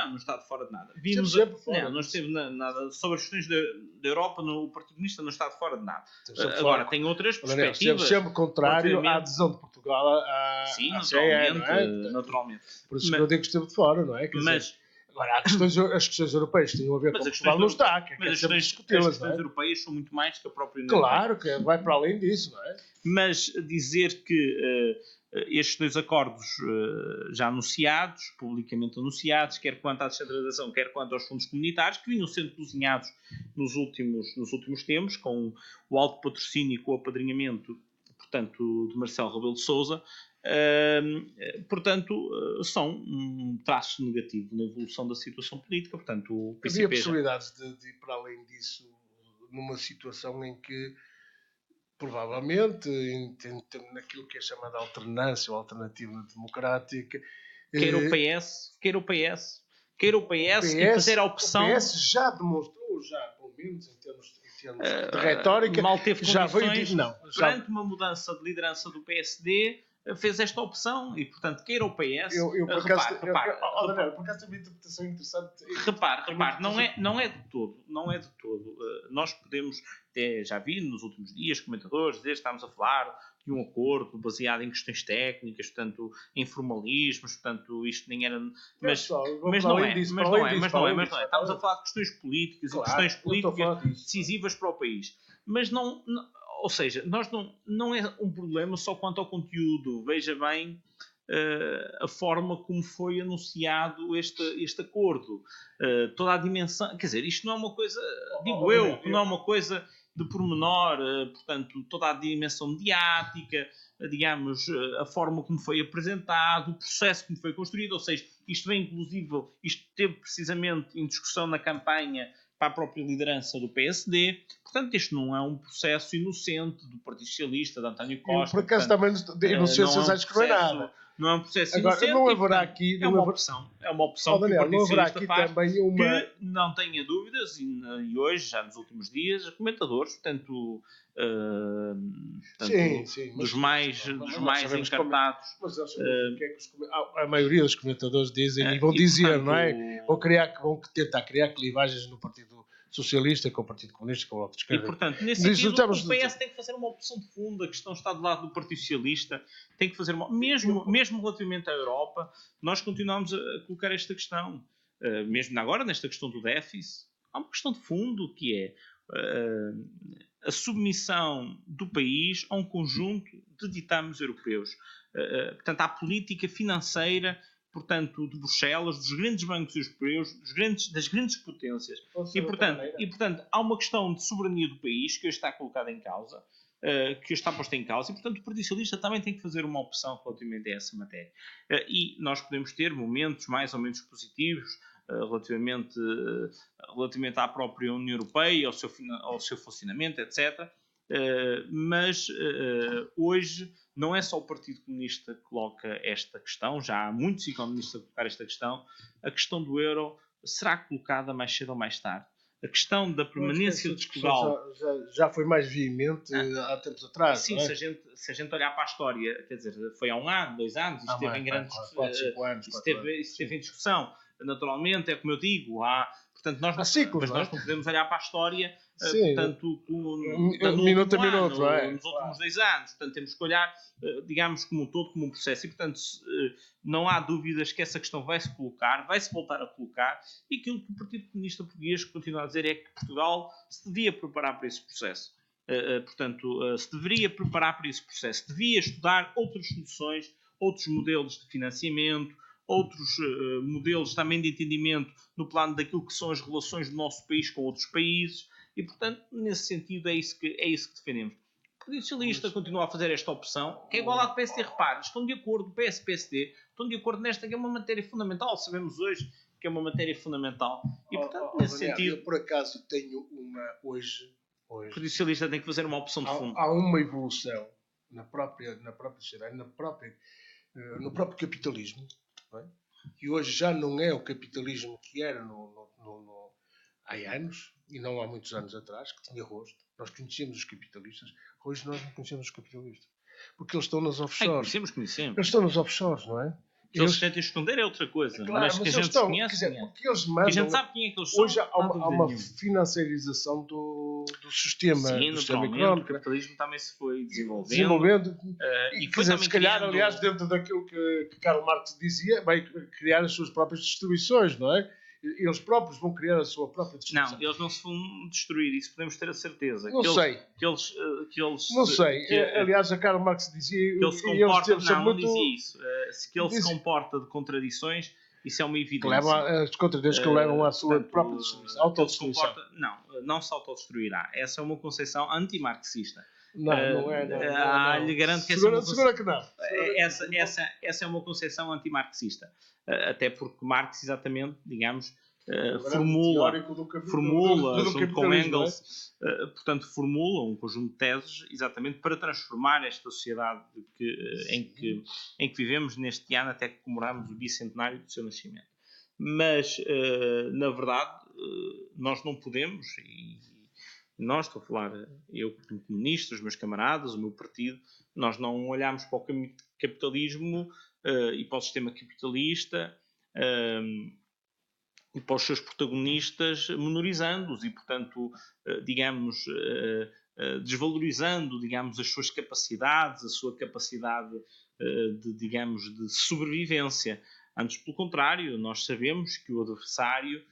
Speaker 2: não está de fora de nada. Não esteve nada sobre as questões da Europa, o Partido Comunista não está de fora de nada. Agora, tem outras perspectivas.
Speaker 1: Sempre contrário à adesão de Portugal à
Speaker 2: naturalmente.
Speaker 1: Por isso que eu digo que esteve de fora, não é? Agora, as questões europeias têm a ver com Portugal, não está.
Speaker 2: Mas as questões europeias são muito mais que a própria União
Speaker 1: Europeia. Claro, que vai para além disso, não é?
Speaker 2: Mas dizer que estes 2 acordos já anunciados, publicamente anunciados, quer quanto à descentralização, quer quanto aos fundos comunitários, que vinham sendo cozinhados nos últimos tempos, com o alto patrocínio e com o apadrinhamento, portanto, de Marcelo Rebelo de Sousa, portanto, são um traço negativo na evolução da situação política. Portanto, o PCP
Speaker 1: havia possibilidades de ir para além disso numa situação em que provavelmente naquilo que é chamada alternância ou alternativa democrática,
Speaker 2: quer o PS em fazer a opção.
Speaker 1: O PS já demonstrou, pelo menos em termos de retórica,
Speaker 2: mal teve
Speaker 1: já veio dizer não.
Speaker 2: Perante uma mudança de liderança do PSD, fez esta opção e, portanto, queira o PS...
Speaker 1: Por acaso tem uma interpretação interessante.
Speaker 2: Repare, não é de todo. Nós podemos, já vi nos últimos dias, comentadores dizer que estamos a falar de um acordo baseado em questões técnicas, portanto, em formalismos, portanto, isto nem era... Mas não é. Estamos a falar de questões políticas, e questões políticas decisivas para o país. Mas não, ou seja, não é um problema só quanto ao conteúdo. Veja bem a forma como foi anunciado este acordo. Toda a dimensão... Quer dizer, isto não é uma coisa... Digo eu, que não é uma coisa de pormenor. Portanto, toda a dimensão mediática, digamos, a forma como foi apresentado, o processo como foi construído. Ou seja, isto vem inclusive... Isto teve precisamente em discussão na campanha para a própria liderança do PSD. Portanto, este não é um processo inocente do Partido Socialista, de António Costa.
Speaker 1: Por acaso também de inocências acho que não é nada.
Speaker 2: Não é um processo
Speaker 1: inocente. Agora, não haverá aqui...
Speaker 2: É uma opção
Speaker 1: Daniel,
Speaker 2: que o Partido Socialista faz,
Speaker 1: que
Speaker 2: não tenha dúvidas, e hoje, já nos últimos dias, comentadores, portanto, dos mais encartados.
Speaker 1: Mas a maioria dos comentadores dizem, e vão dizer, portanto, não é? Vão tentar criar clivagens no Partido Socialista, com o Partido Comunista, com o Bloco de Esquerda.
Speaker 2: E, portanto, nesse sentido, o PS tem que fazer uma opção de fundo. A questão está do lado do Partido Socialista. Tem que fazer mesmo relativamente à Europa, nós continuamos a colocar esta questão. Mesmo agora, nesta questão do déficit, há uma questão de fundo que é a submissão do país a um conjunto de ditames europeus. Portanto, à política financeira, portanto, de Bruxelas, dos grandes bancos europeus, das grandes potências. E, portanto, há uma questão de soberania do país que hoje está colocada em causa, que está posta em causa, e, portanto, o Partido Socialista também tem que fazer uma opção relativamente a essa matéria. E nós podemos ter momentos mais ou menos positivos relativamente à própria União Europeia, ao seu funcionamento, etc. Mas hoje não é só o Partido Comunista que coloca esta questão, já há muitos economistas a colocar esta questão. A questão do euro será colocada mais cedo ou mais tarde. A questão da permanência de Portugal
Speaker 1: já foi mais veemente há tempos atrás.
Speaker 2: Sim,
Speaker 1: não é?
Speaker 2: se a gente olhar para a história, quer dizer, foi há 1 ano, 2 anos, isto esteve em grande esteve em discussão. Naturalmente, é como eu digo, portanto, nós não podemos olhar para a história portanto,
Speaker 1: minuto a minuto,
Speaker 2: nos últimos 2 anos. Portanto, temos que olhar, digamos, como um todo, como um processo. E, portanto, não há dúvidas que essa questão vai-se colocar, vai-se voltar a colocar, e aquilo que o Partido Comunista Português continua a dizer é que Portugal se devia preparar para esse processo. Portanto, se deveria preparar para esse processo, devia estudar outras soluções, outros modelos de financiamento, outros modelos também de entendimento no plano daquilo que são as relações do nosso país com outros países, e, portanto, nesse sentido é isso que defendemos. O Partido Socialista continua a fazer esta opção, que é igual à do PSD. Repare, estão de acordo, o PS e o PSD estão de acordo nesta, que é uma matéria fundamental. Sabemos hoje que é uma matéria fundamental. E, portanto, nesse sentido...
Speaker 1: Eu, por acaso, tenho uma hoje...
Speaker 2: O Partido Socialista tem que fazer uma opção de fundo.
Speaker 1: Há uma evolução na própria sociedade, no próprio capitalismo, não é? Que hoje já não é o capitalismo que era há anos, e não há muitos anos atrás, que tinha rosto. Nós conhecemos os capitalistas. Hoje nós não conhecemos os capitalistas. Porque eles estão nos offshores.
Speaker 2: Conhecemos.
Speaker 1: Eles estão nos offshores, não é?
Speaker 2: Eles tentem esconder é outra coisa.
Speaker 1: Claro,
Speaker 2: mas que a gente conhece.
Speaker 1: Porque eles mandam,
Speaker 2: que a gente sabe quem é que eles são.
Speaker 1: Hoje há uma financiarização do sistema,
Speaker 2: Sim,
Speaker 1: do sistema
Speaker 2: naturalmente,
Speaker 1: económico.
Speaker 2: O capitalismo também se foi desenvolvendo.
Speaker 1: E quer dizer, se calhar, aliás, dentro daquilo que Karl Marx dizia, vai criar as suas próprias distribuições, não é? Eles próprios vão criar a sua própria distribuição.
Speaker 2: Não, eles não se vão destruir, isso podemos ter a certeza.
Speaker 1: Não sei. Não sei. Aliás, a Karl Marx dizia
Speaker 2: que ele se comporta, não dizia isso. Que ele se comporta de contradições, isso é uma evidência.
Speaker 1: As contradições que levam à sua própria destruição, autodestruição.
Speaker 2: Não se autodestruirá. Essa é uma concepção antimarxista.
Speaker 1: Não é.
Speaker 2: Lhe garanto que
Speaker 1: segura que não.
Speaker 2: Essa é uma concepção antimarxista. Até porque Marx, exatamente, digamos, formula junto com Engels, portanto, formula um conjunto de teses exatamente para transformar esta sociedade em que vivemos neste ano, até que comemoramos o bicentenário do seu nascimento. Mas, na verdade, nós não podemos, e nós, estou a falar, eu como comunista, os meus camaradas, o meu partido, nós não olhamos para o capitalismo e para o sistema capitalista e para os seus protagonistas, menorizando-os e, portanto, digamos, desvalorizando, digamos, as suas capacidades, a sua capacidade de sobrevivência. Antes, pelo contrário, nós sabemos que o adversário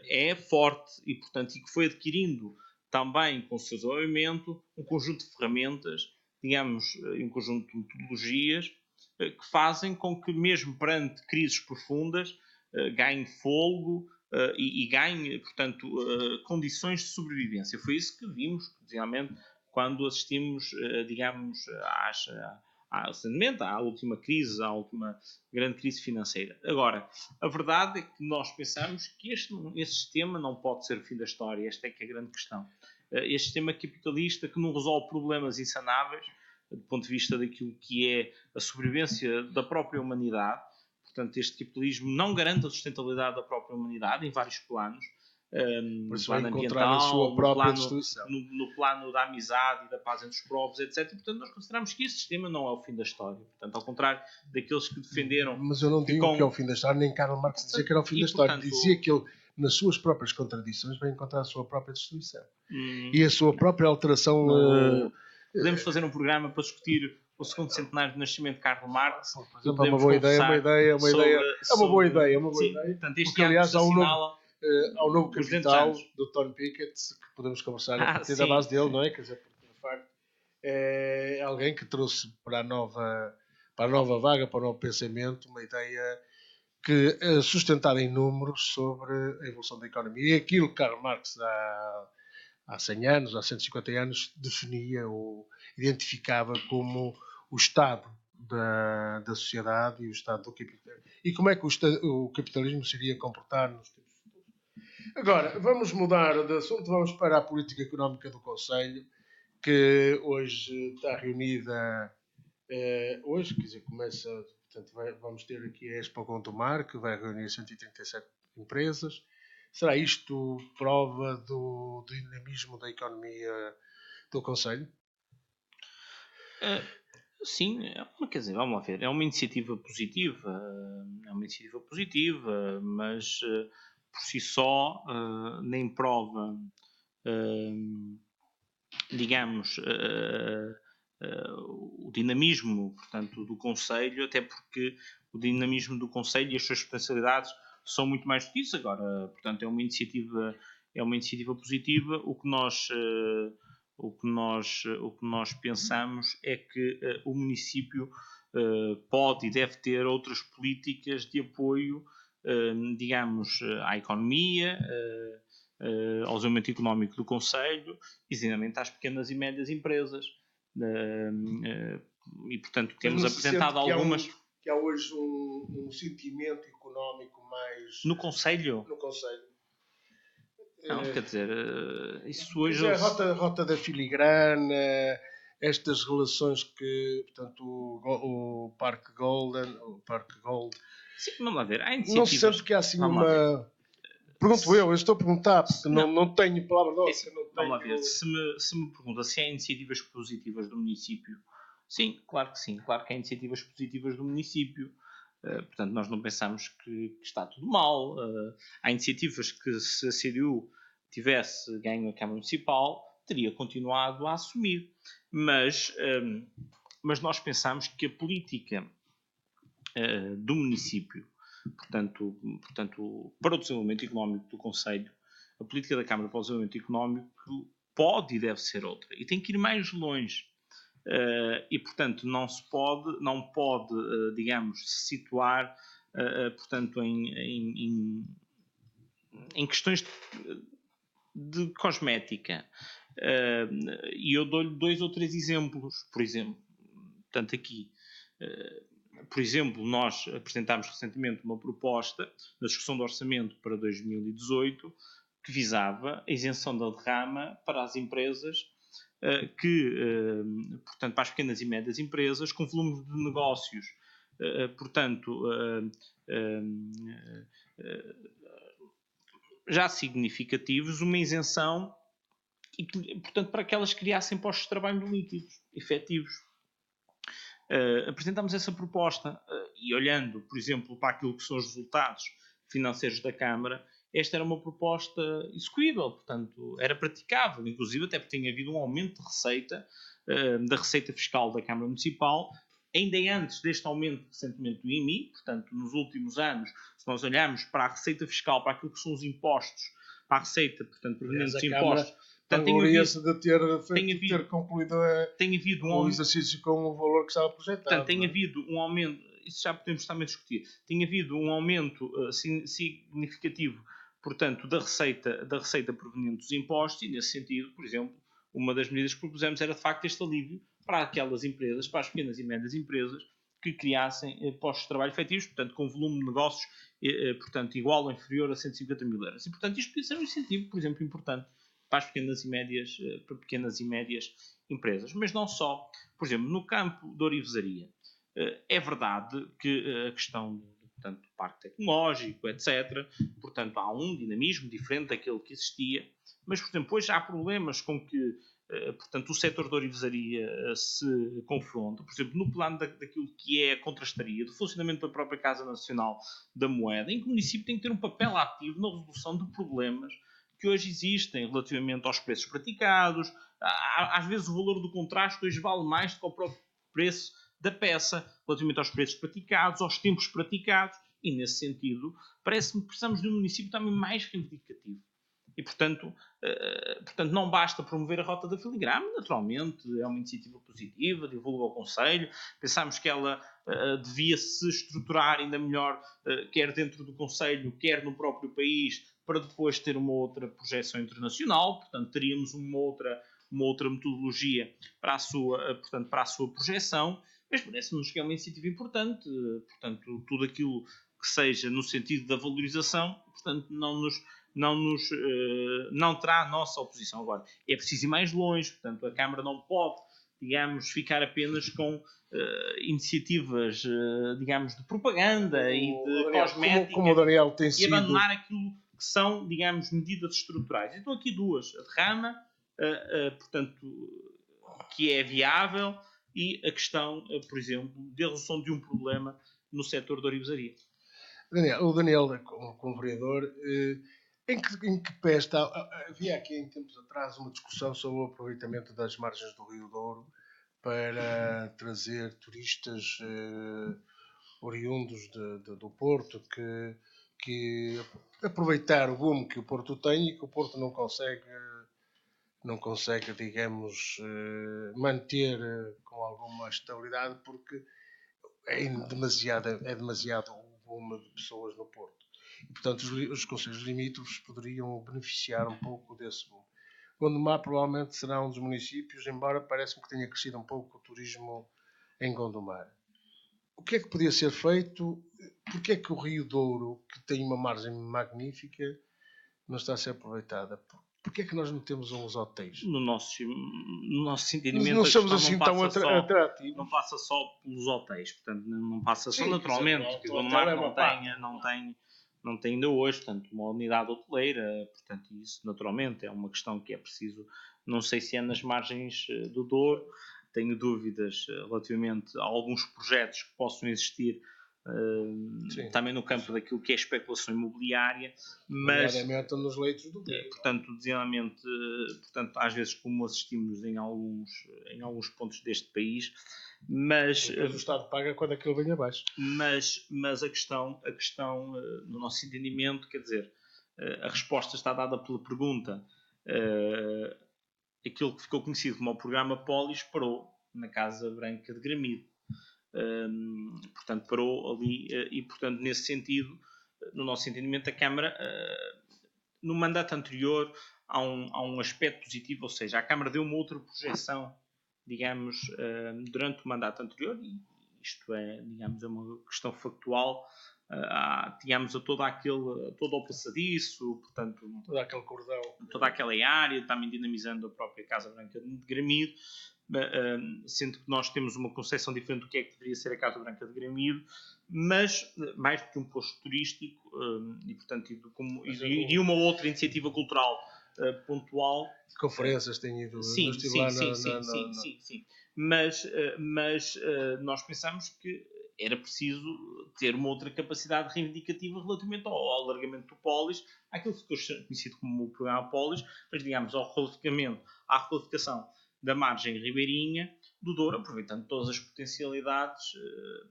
Speaker 2: é forte e, portanto, e que foi adquirindo também com o seu desenvolvimento um conjunto de ferramentas, digamos, um conjunto de metodologias que fazem com que, mesmo perante crises profundas, ganhe fôlego e ganhe, portanto, condições de sobrevivência. Foi isso que vimos, realmente, quando assistimos, digamos, à última crise, à última grande crise financeira. Agora, a verdade é que nós pensamos que este sistema não pode ser o fim da história. Esta é que é a grande questão. Este sistema capitalista que não resolve problemas insanáveis, do ponto de vista daquilo que é a sobrevivência da própria humanidade. Portanto, este capitalismo não garante a sustentabilidade da própria humanidade em vários planos.
Speaker 1: Por isso vai encontrar a sua própria destruição.
Speaker 2: No plano da amizade e da paz entre os povos, etc. E, portanto, nós consideramos que este sistema não é o fim da história. Portanto, ao contrário daqueles que defenderam...
Speaker 1: Mas eu não digo que é o fim da história, nem Karl Marx dizia que era o fim da história.
Speaker 2: Portanto,
Speaker 1: dizia que ele, nas suas próprias contradições, vai encontrar a sua própria destruição. E a sua própria alteração...
Speaker 2: Podemos fazer um programa para discutir o segundo centenário do nascimento de Karl Marx.
Speaker 1: É uma boa ideia, é uma boa ideia.
Speaker 2: Portanto,
Speaker 1: porque, aliás, há um novo capital do Tony Pickett que podemos conversar a partir da base dele, não é? Quer dizer, porque, de facto, é alguém que trouxe para a nova vaga, para o novo pensamento, uma ideia que é sustentada em números sobre a evolução da economia. E aquilo que Karl Marx há 100 anos, há 150 anos, definia ou identificava como o estado da sociedade e o estado do capitalismo. E como é que o capitalismo se iria comportar nos tempos futuros. Agora, vamos mudar de assunto, vamos para a política económica do Conselho. que hoje está reunida, hoje, quer dizer, começa, portanto, vamos ter aqui a Expo Gondomar, que vai reunir 137 empresas. Será isto prova do dinamismo da economia do Conselho?
Speaker 2: Sim, quer dizer, vamos lá ver, é uma iniciativa positiva, mas por si só nem prova, digamos, o dinamismo, portanto, do Conselho, até porque o dinamismo do Conselho e as suas potencialidades são muito mais do que isso. Agora, portanto, é uma iniciativa positiva. O que nós pensamos é que o município pode e deve ter outras políticas de apoio, digamos, à economia, ao desenvolvimento económico do Conselho e, desenvolvimento às pequenas e médias empresas. E, portanto, temos apresentado algumas...
Speaker 1: Que há hoje um sentimento económico mais...
Speaker 2: No Conselho?
Speaker 1: No Conselho.
Speaker 2: Não, quer dizer, isso hoje...
Speaker 1: A rota da filigrana, estas relações que, portanto, o Parque Golden, o Parque Gold...
Speaker 2: Sim, vamos lá ver, há iniciativas...
Speaker 1: Não se sente que há assim uma... Pergunto eu estou a perguntar, porque não tenho palavra de ordem.
Speaker 2: Vamos lá ver, se me pergunta se há iniciativas positivas do município, sim, claro que há iniciativas positivas do município. Portanto, nós não pensamos que está tudo mal. Há iniciativas que, se a CDU tivesse ganho a Câmara Municipal, teria continuado a assumir. Mas nós pensamos que a política do município, portanto, para o desenvolvimento económico do Conselho, a política da Câmara para o desenvolvimento económico pode e deve ser outra. E tem que ir mais longe. E, portanto, não pode, digamos, se situar, portanto, em questões de cosmética. E eu dou-lhe 2 ou 3 exemplos. Por exemplo, portanto, aqui... por exemplo, nós apresentámos recentemente uma proposta na discussão do orçamento para 2018 que visava a isenção da derrama para as empresas portanto, para as pequenas e médias empresas com volumes de negócios, portanto, já significativos, uma isenção, portanto, para que elas criassem postos de trabalho líquidos, efetivos. Apresentámos essa proposta e, olhando, por exemplo, para aquilo que são os resultados financeiros da Câmara, esta era uma proposta execuível, portanto, era praticável, inclusive até porque tinha havido um aumento de receita, da receita fiscal da Câmara Municipal, ainda antes deste aumento recentemente do IMI, portanto, nos últimos anos, se nós olharmos para a receita fiscal, para aquilo que são os impostos, para a receita, portanto, proveniente dos impostos,
Speaker 1: Gloria-se de ter concluído o exercício com o valor que estava projetado.
Speaker 2: Portanto, tem havido um aumento, isso já podemos também discutir, tem havido um aumento significativo, portanto, da receita proveniente dos impostos, e nesse sentido, por exemplo, uma das medidas que propusemos era de facto este alívio para aquelas empresas, para as pequenas e médias empresas, que criassem postos de trabalho efetivos, portanto, com volume de negócios, portanto, igual ou inferior a 150 mil euros. E, portanto, isto podia ser um incentivo, por exemplo, importante para as pequenas e médias empresas. Mas não só. Por exemplo, no campo da orivesaria, é verdade que a questão portanto, do parque tecnológico, etc., portanto, há um dinamismo diferente daquele que existia, mas, por exemplo, hoje há problemas com que portanto, o setor da orivesaria se confronta, por exemplo, no plano daquilo que é a contrastaria, do funcionamento da própria Casa Nacional da Moeda, em que o município tem que ter um papel ativo na resolução de problemas que hoje existem relativamente aos preços praticados. Às vezes o valor do contraste hoje vale mais do que o próprio preço da peça, relativamente aos preços praticados, aos tempos praticados, e nesse sentido parece-me que precisamos de um município também mais reivindicativo. E, portanto, não basta promover a Rota da Filigrana, naturalmente é uma iniciativa positiva, divulga o Conselho, pensamos que ela devia se estruturar ainda melhor, quer dentro do Conselho, quer no próprio país, para depois ter uma outra projeção internacional, portanto teríamos uma outra metodologia para a sua projeção, mas parece-nos que é uma iniciativa importante, portanto tudo aquilo que seja no sentido da valorização, portanto não nos não terá a nossa oposição. Agora, é preciso ir mais longe, portanto, a Câmara não pode, digamos, ficar apenas com iniciativas, digamos, de propaganda e de
Speaker 1: Daniel,
Speaker 2: cosmética,
Speaker 1: como o Daniel tem
Speaker 2: e
Speaker 1: sido...
Speaker 2: abandonar aquilo que são, digamos, medidas estruturais. Então, aqui duas: a derrama, portanto, que é viável, e a questão, por exemplo, de resolução de um problema no setor da orivesaria.
Speaker 1: O Daniel, como vereador, em que pé está? Havia aqui, em tempos atrás, uma discussão sobre o aproveitamento das margens do Rio Douro para trazer turistas oriundos do Porto, que aproveitar o boom que o Porto tem e que o Porto não consegue, digamos, manter com alguma estabilidade, porque é demasiado o boom de pessoas no Porto. E, portanto, os concelhos limítrofes poderiam beneficiar um pouco desse boom. Gondomar provavelmente será um dos municípios, embora parece-me que tenha crescido um pouco o turismo em Gondomar. O que é que podia ser feito? Porque é que o Rio Douro, que tem uma margem magnífica, não está a ser aproveitada? Porque é que nós não temos uns hotéis?
Speaker 2: No nosso entendimento,
Speaker 1: não somos assim tão atrativos.
Speaker 2: Não passa só pelos hotéis, portanto, não passa só,
Speaker 1: Sim,
Speaker 2: naturalmente, porque o Gondomar não tem ainda hoje, portanto, uma unidade hoteleira, portanto, isso naturalmente é uma questão que é preciso. Não sei se é nas margens do Douro, tenho dúvidas relativamente a alguns projetos que possam existir também no campo daquilo que é especulação imobiliária, mas
Speaker 1: nos leitos do Rio.
Speaker 2: Portanto, às vezes, como assistimos em alguns pontos deste país, mas
Speaker 1: o Estado paga quando aquilo vem abaixo.
Speaker 2: Mas a questão, no nosso entendimento, quer dizer, a resposta está dada pela pergunta. Aquilo que ficou conhecido como o programa Polis parou na Casa Branca de Gramido. Portanto, parou ali, e, portanto, nesse sentido, no nosso entendimento, a Câmara, no mandato anterior, há um aspecto positivo, ou seja, a Câmara deu uma outra projeção, digamos, durante o mandato anterior, e isto é, digamos, é uma questão factual, digamos, a todo o passadiço, portanto,
Speaker 1: todo aquele cordão,
Speaker 2: toda aquela área, também dinamizando a própria Casa Branca de Gramido, sendo que nós temos uma concepção diferente do que é que deveria ser a Casa Branca de Gramido, mas mais do que um posto turístico, e portanto e uma outra iniciativa cultural pontual.
Speaker 1: Conferências têm ido.
Speaker 2: Sim. Mas nós pensamos que era preciso ter uma outra capacidade reivindicativa relativamente ao alargamento do Polis, àquilo que ficou conhecido como o programa Polis, mas digamos à requalificação da margem ribeirinha do Douro, aproveitando todas as potencialidades,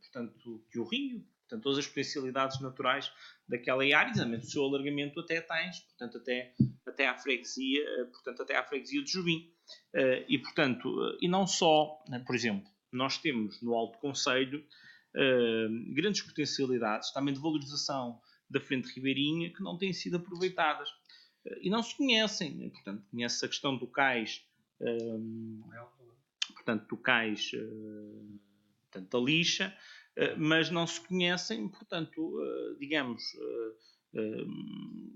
Speaker 2: portanto, que o rio, portanto, todas as potencialidades naturais daquela área, e também o seu alargamento até Tens, portanto, até à freguesia, de Jubim. E, portanto, e não só, por exemplo, nós temos no Alto Concelho grandes potencialidades também de valorização da frente ribeirinha que não têm sido aproveitadas e não se conhecem. Portanto, conhece a questão do cais, portanto, da lixa, mas não se conhecem, portanto, digamos,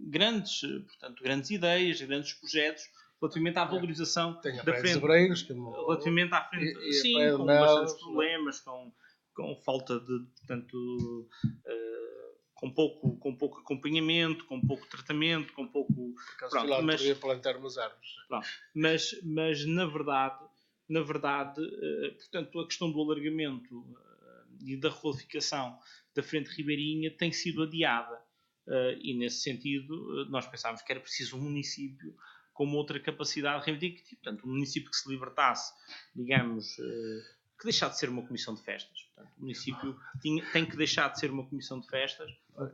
Speaker 2: grandes ideias, grandes projetos relativamente à valorização da frente. Relativamente à frente, sim, com bastantes problemas, com falta de, portanto, com pouco acompanhamento, com pouco tratamento, com pouco...
Speaker 1: poderia plantar umas árvores.
Speaker 2: Mas na verdade, portanto, a questão do alargamento e da requalificação da frente ribeirinha tem sido adiada. E nesse sentido, nós pensámos que era preciso um município com uma outra capacidade reivindicativa. Portanto, um município que se libertasse, digamos... que deixar de ser uma comissão de festas. Portanto, o município tem que deixar de ser uma comissão de festas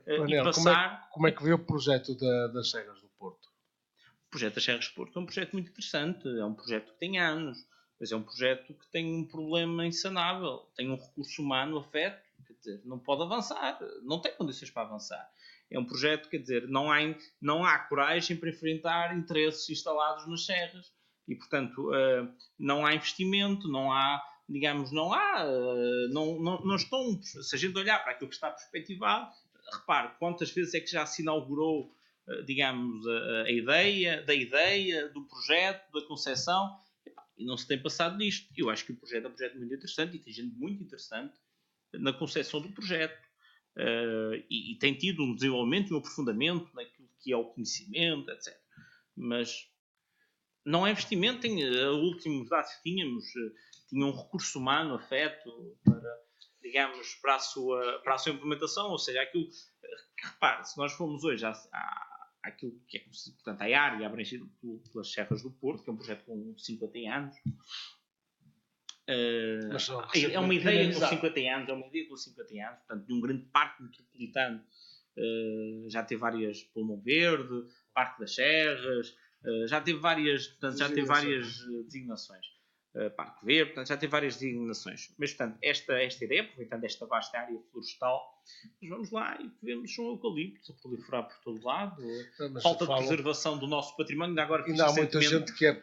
Speaker 1: Daniel,
Speaker 2: e passar...
Speaker 1: Como é que vê o projeto das Serras do Porto?
Speaker 2: O projeto das Serras do Porto é um projeto muito interessante, é um projeto que tem anos, mas é um projeto que tem um problema insanável, tem um recurso humano afeto, quer dizer, não pode avançar, não tem condições para avançar. É um projeto, quer dizer, não há coragem para enfrentar interesses instalados nas serras e, portanto, não há investimento, não estão, se a gente olhar para aquilo que está perspectivado, repare, quantas vezes é que já se inaugurou digamos, a ideia, do projeto, da concepção, e não se tem passado nisto. Eu acho que o projeto é um projeto muito interessante e tem gente muito interessante na concepção do projeto. E tem tido um desenvolvimento e um aprofundamento naquilo que é o conhecimento, etc. Mas não é investimento. Últimos dados que tínhamos, tinha um recurso humano afeto para, digamos, para a sua implementação, ou seja, aquilo que, repare, se nós formos hoje àquilo que é, portanto, a área abrangida pelas Serras do Porto, que é um projeto com 50 anos, é uma ideia com 50 anos, portanto, de um grande parque metropolitano. Já teve várias Pulmão Verde, Parque das Serras, já teve várias designações. Parque Verde, portanto, já teve várias designações. Mas, portanto, esta ideia, aproveitando esta vasta área florestal, nós vamos lá e vemos um eucalipto a proliferar por todo lado, falta de preservação do nosso património.
Speaker 1: Ainda há muita gente que há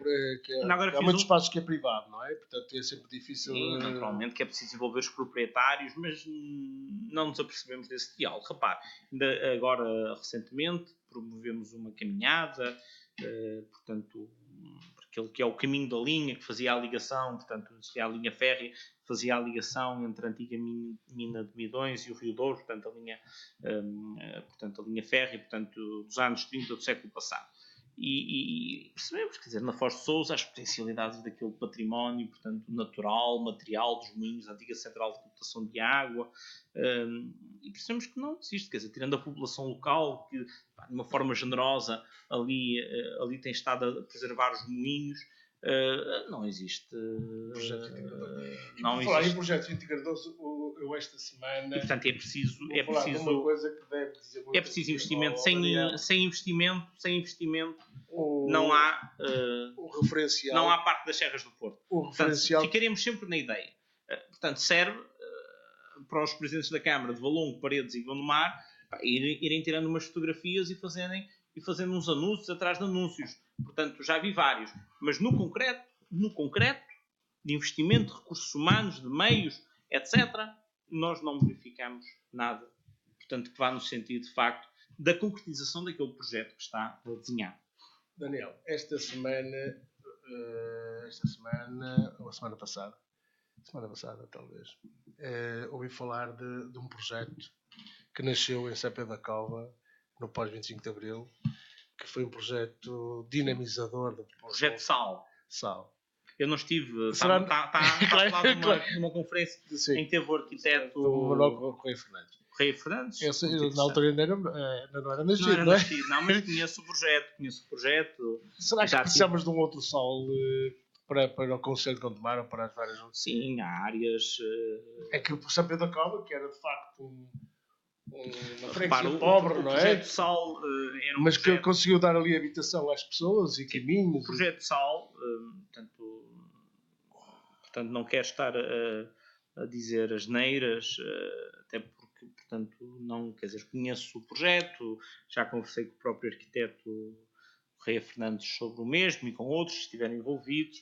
Speaker 1: muitos espaços que é privado, não é? Portanto, é sempre difícil.
Speaker 2: Sim, naturalmente que é preciso envolver os proprietários, mas não nos apercebemos desse diálogo. Repare, ainda agora, recentemente, promovemos uma caminhada, portanto, aquele que é o caminho da linha, que fazia a ligação, portanto, a linha férrea, fazia a ligação entre a antiga mina de Midões e o Rio Douro, portanto, a linha férrea, portanto, dos anos 30 do século passado. E percebemos, quer dizer, na Foz de Sousa, as potencialidades daquele património, portanto, natural, material, dos moinhos, a antiga central de captação de água, e percebemos que não existe, quer dizer, tirando a população local, que, de uma forma generosa, ali tem estado a preservar os moinhos, não existe.
Speaker 1: Projeto não existe. Falar em projeto Vinte Cardoso, eu esta semana.
Speaker 2: E, portanto, é preciso
Speaker 1: uma coisa que deve dizer muito.
Speaker 2: É preciso investimento. Sem investimento não há
Speaker 1: o referencial.
Speaker 2: Não há parte das Serras do Porto.
Speaker 1: O referencial.
Speaker 2: Portanto, ficaremos sempre na ideia. Portanto, serve para os presidentes da Câmara de Valongo, Paredes e Gondomar irem tirando umas fotografias e fazendo uns anúncios atrás de anúncios. Portanto, já vi vários. Mas no concreto, de investimento, de recursos humanos, de meios, etc., nós não verificamos nada. Portanto, que vá no sentido, de facto, da concretização daquele projeto que está desenhado.
Speaker 1: Daniel, esta semana, ou a semana passada talvez, ouvi falar de um projeto que nasceu em São Pedro da Cova, no pós-25 de Abril, que foi um projeto dinamizador do
Speaker 2: projeto Sal. Eu não estive. Está a falar numa conferência em que teve o arquiteto
Speaker 1: Correia Fernandes. Na altura ainda não era nascido, não é?
Speaker 2: Não, mas conheço o projeto.
Speaker 1: Será que precisamos de um outro sol para o Conselho de Gondomar ou para as várias outras?
Speaker 2: Sim, há áreas.
Speaker 1: É que o São Pedro da Cova, que era de facto uma freguesia pobre, não é?
Speaker 2: O projeto Sal era
Speaker 1: mas que conseguiu dar ali habitação às pessoas e caminhos.
Speaker 2: O projeto Sal, portanto, não quero estar a dizer asneiras, até porque, portanto, não, quer dizer, conheço o projeto, já conversei com o próprio arquiteto Correia Fernandes sobre o mesmo e com outros que estiveram envolvidos,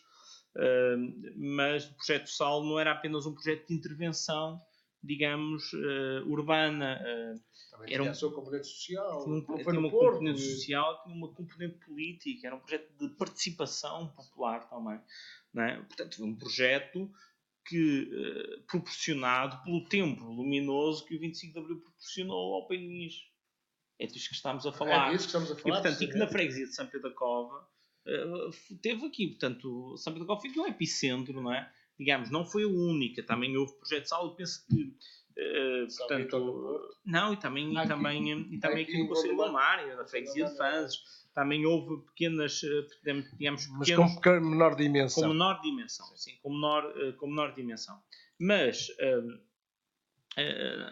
Speaker 2: mas o projeto Sal não era apenas um projeto de intervenção, digamos, urbana.
Speaker 1: Também tinha a sua componente social.
Speaker 2: Tinha uma componente social, tinha uma componente política, era um projeto de participação popular também. Não é? Portanto, foi um projeto que, proporcionado pelo tempo luminoso que o 25 de Abril proporcionou ao país. É disso que estamos a falar.
Speaker 1: É disso que estamos a falar.
Speaker 2: E, portanto, que na freguesia de São Pedro da Cova teve aqui, portanto, São Pedro da Cova foi um epicentro, não é? Digamos, não foi a única, também houve projetos de Sal, eu penso que portanto, não, e também aqui no Conselho de Gondomar, na freguesia de Fanzes, também houve pequenas, digamos,
Speaker 1: mas com menor dimensão.
Speaker 2: Com menor dimensão, sim, com menor dimensão. Mas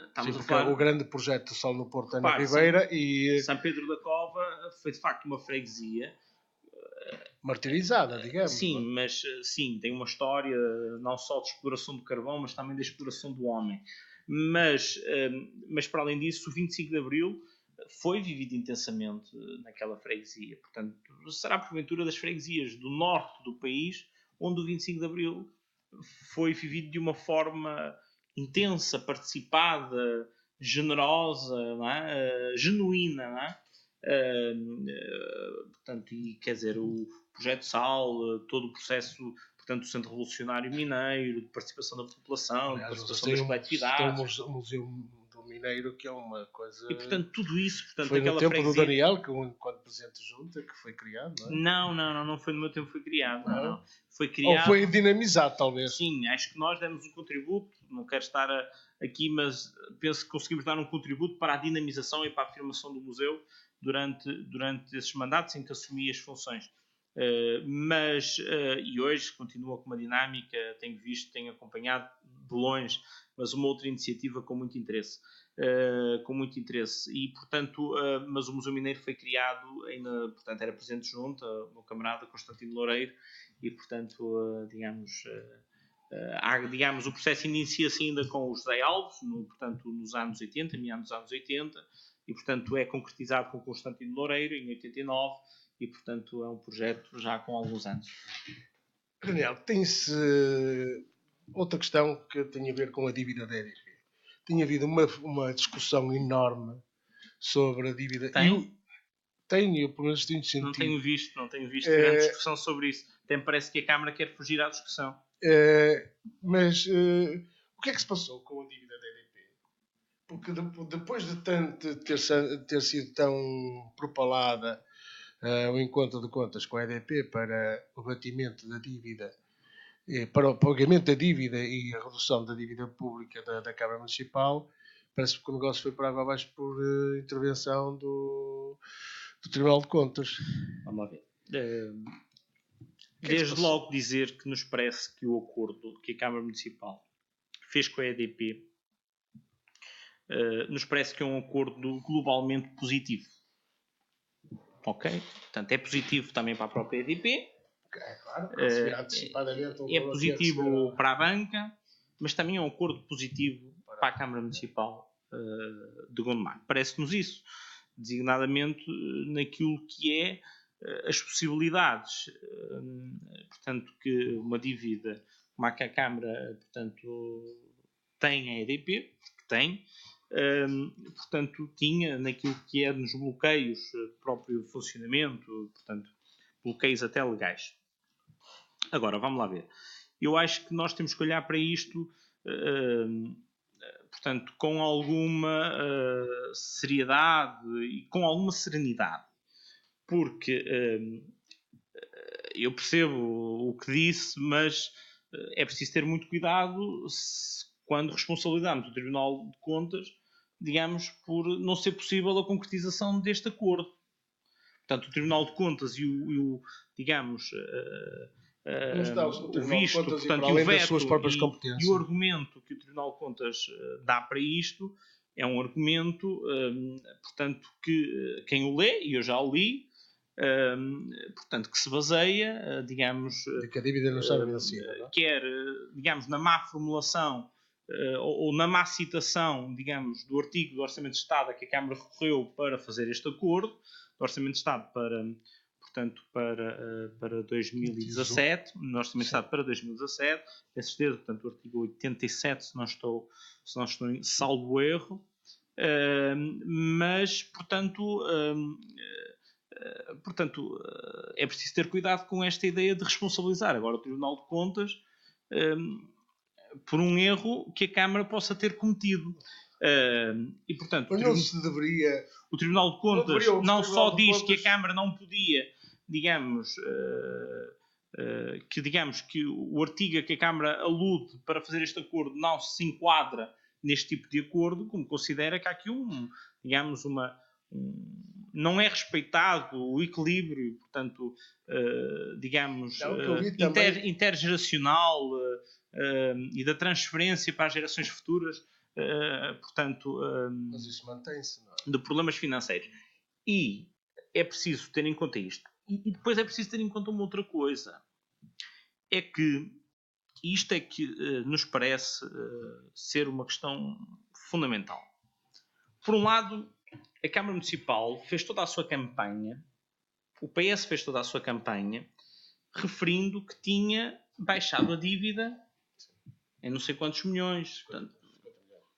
Speaker 2: estamos a falar...
Speaker 1: O grande projeto do Sol no Porto é na Ribeira e...
Speaker 2: São Pedro da Cova foi de facto uma freguesia
Speaker 1: martirizada, digamos.
Speaker 2: Sim, mas sim, tem uma história não só de exploração do carvão, mas também da exploração do homem. Mas para além disso, o 25 de Abril foi vivido intensamente naquela freguesia. Portanto, será porventura das freguesias do norte do país onde o 25 de Abril foi vivido de uma forma intensa, participada, generosa, não é? Genuína, não é? portanto, e quer dizer, o projeto SAL, todo o processo, portanto, do Centro Revolucionário Mineiro, de participação da população, de participação das coletividades.
Speaker 1: Tem o Museu do Mineiro, que é uma coisa...
Speaker 2: E, portanto, tudo isso... Portanto,
Speaker 1: foi no tempo
Speaker 2: freguesia...
Speaker 1: do Daniel, quando Presidente de Junta, que foi criado, não é?
Speaker 2: Não foi no meu tempo que foi criado. Não. Foi
Speaker 1: criado... Ou foi dinamizado, talvez.
Speaker 2: Sim, acho que nós demos um contributo, não quero estar aqui, mas penso que conseguimos dar um contributo para a dinamização e para a afirmação do museu durante esses mandatos em que assumi as funções. E hoje continua com uma dinâmica, tenho acompanhado de longe, mas uma outra iniciativa com muito interesse. E portanto, mas o Museu Mineiro foi criado ainda, portanto, era presidente de junta, o meu camarada Constantino Loureiro, e portanto, digamos, o processo inicia-se ainda com o José Alves, portanto, nos anos 80, meados dos anos 80, e portanto é concretizado com o Constantino Loureiro em 89, e portanto é um projeto já com alguns anos.
Speaker 1: Daniel, tem-se outra questão que tem a ver com a dívida da EDP. Tem havido uma discussão enorme sobre a dívida. Tenho, pelo menos tenho sentido.
Speaker 2: Não tenho visto grande discussão sobre isso. Até me parece que a Câmara quer fugir à discussão.
Speaker 1: Mas o que é que se passou com a dívida da EDP? Porque depois de ter sido tão propalada o encontro de contas com a EDP para o batimento da dívida, para o pagamento da dívida e a redução da dívida pública da Câmara Municipal, parece que o negócio foi para água abaixo por intervenção do Tribunal de Contas.
Speaker 2: Vamos lá ver. Desde logo dizer que nos parece que o acordo que a Câmara Municipal fez com a EDP nos parece que é um acordo globalmente positivo. Ok? Portanto, é positivo também para a própria EDP.
Speaker 1: Claro,
Speaker 2: é positivo para a banca, mas também é um acordo positivo para a Câmara Municipal de Gondomar. Parece-nos isso, designadamente naquilo que é as possibilidades, portanto, que uma dívida como a que a Câmara, portanto, tem a EDP, que tem, portanto, tinha naquilo que é nos bloqueios do próprio funcionamento, portanto, bloqueios até legais. Agora, vamos lá ver. Eu acho que nós temos que olhar para isto, portanto, com alguma seriedade e com alguma serenidade. Porque eu percebo o que disse, mas é preciso ter muito cuidado quando responsabilizamos o Tribunal de Contas, digamos, por não ser possível a concretização deste acordo. Portanto, o Tribunal de Contas e o digamos, o visto, portanto, e o veto e o argumento que o Tribunal de Contas dá para isto é um argumento, portanto, que quem o lê, e eu já o li, portanto, que se baseia, digamos,
Speaker 1: de que a dívida não está vencida,
Speaker 2: quer, digamos, na má formulação ou na má citação, digamos, do artigo do Orçamento de Estado a que a Câmara recorreu para fazer este acordo, do Orçamento de Estado para 2017, no Orçamento de Estado para 2017, tenho certeza, portanto, o artigo 87, se não estou em salvo erro, mas, portanto, é preciso ter cuidado com esta ideia de responsabilizar agora o Tribunal de Contas por um erro que a Câmara possa ter cometido. E, portanto, o Tribunal de Contas não só diz que a Câmara não podia, digamos, que o artigo a que a Câmara alude para fazer este acordo não se enquadra neste tipo de acordo, como considera que há aqui não é respeitado o equilíbrio, portanto, digamos, intergeracional e da transferência para as gerações futuras, portanto,
Speaker 1: mas isso mantém-se, não é?
Speaker 2: De problemas financeiros. E é preciso ter em conta isto. E depois é preciso ter em conta uma outra coisa. É que isto é que nos parece ser uma questão fundamental. Por um lado, a Câmara Municipal fez toda a sua campanha, o PS fez toda a sua campanha, referindo que tinha baixado a dívida em não sei quantos milhões.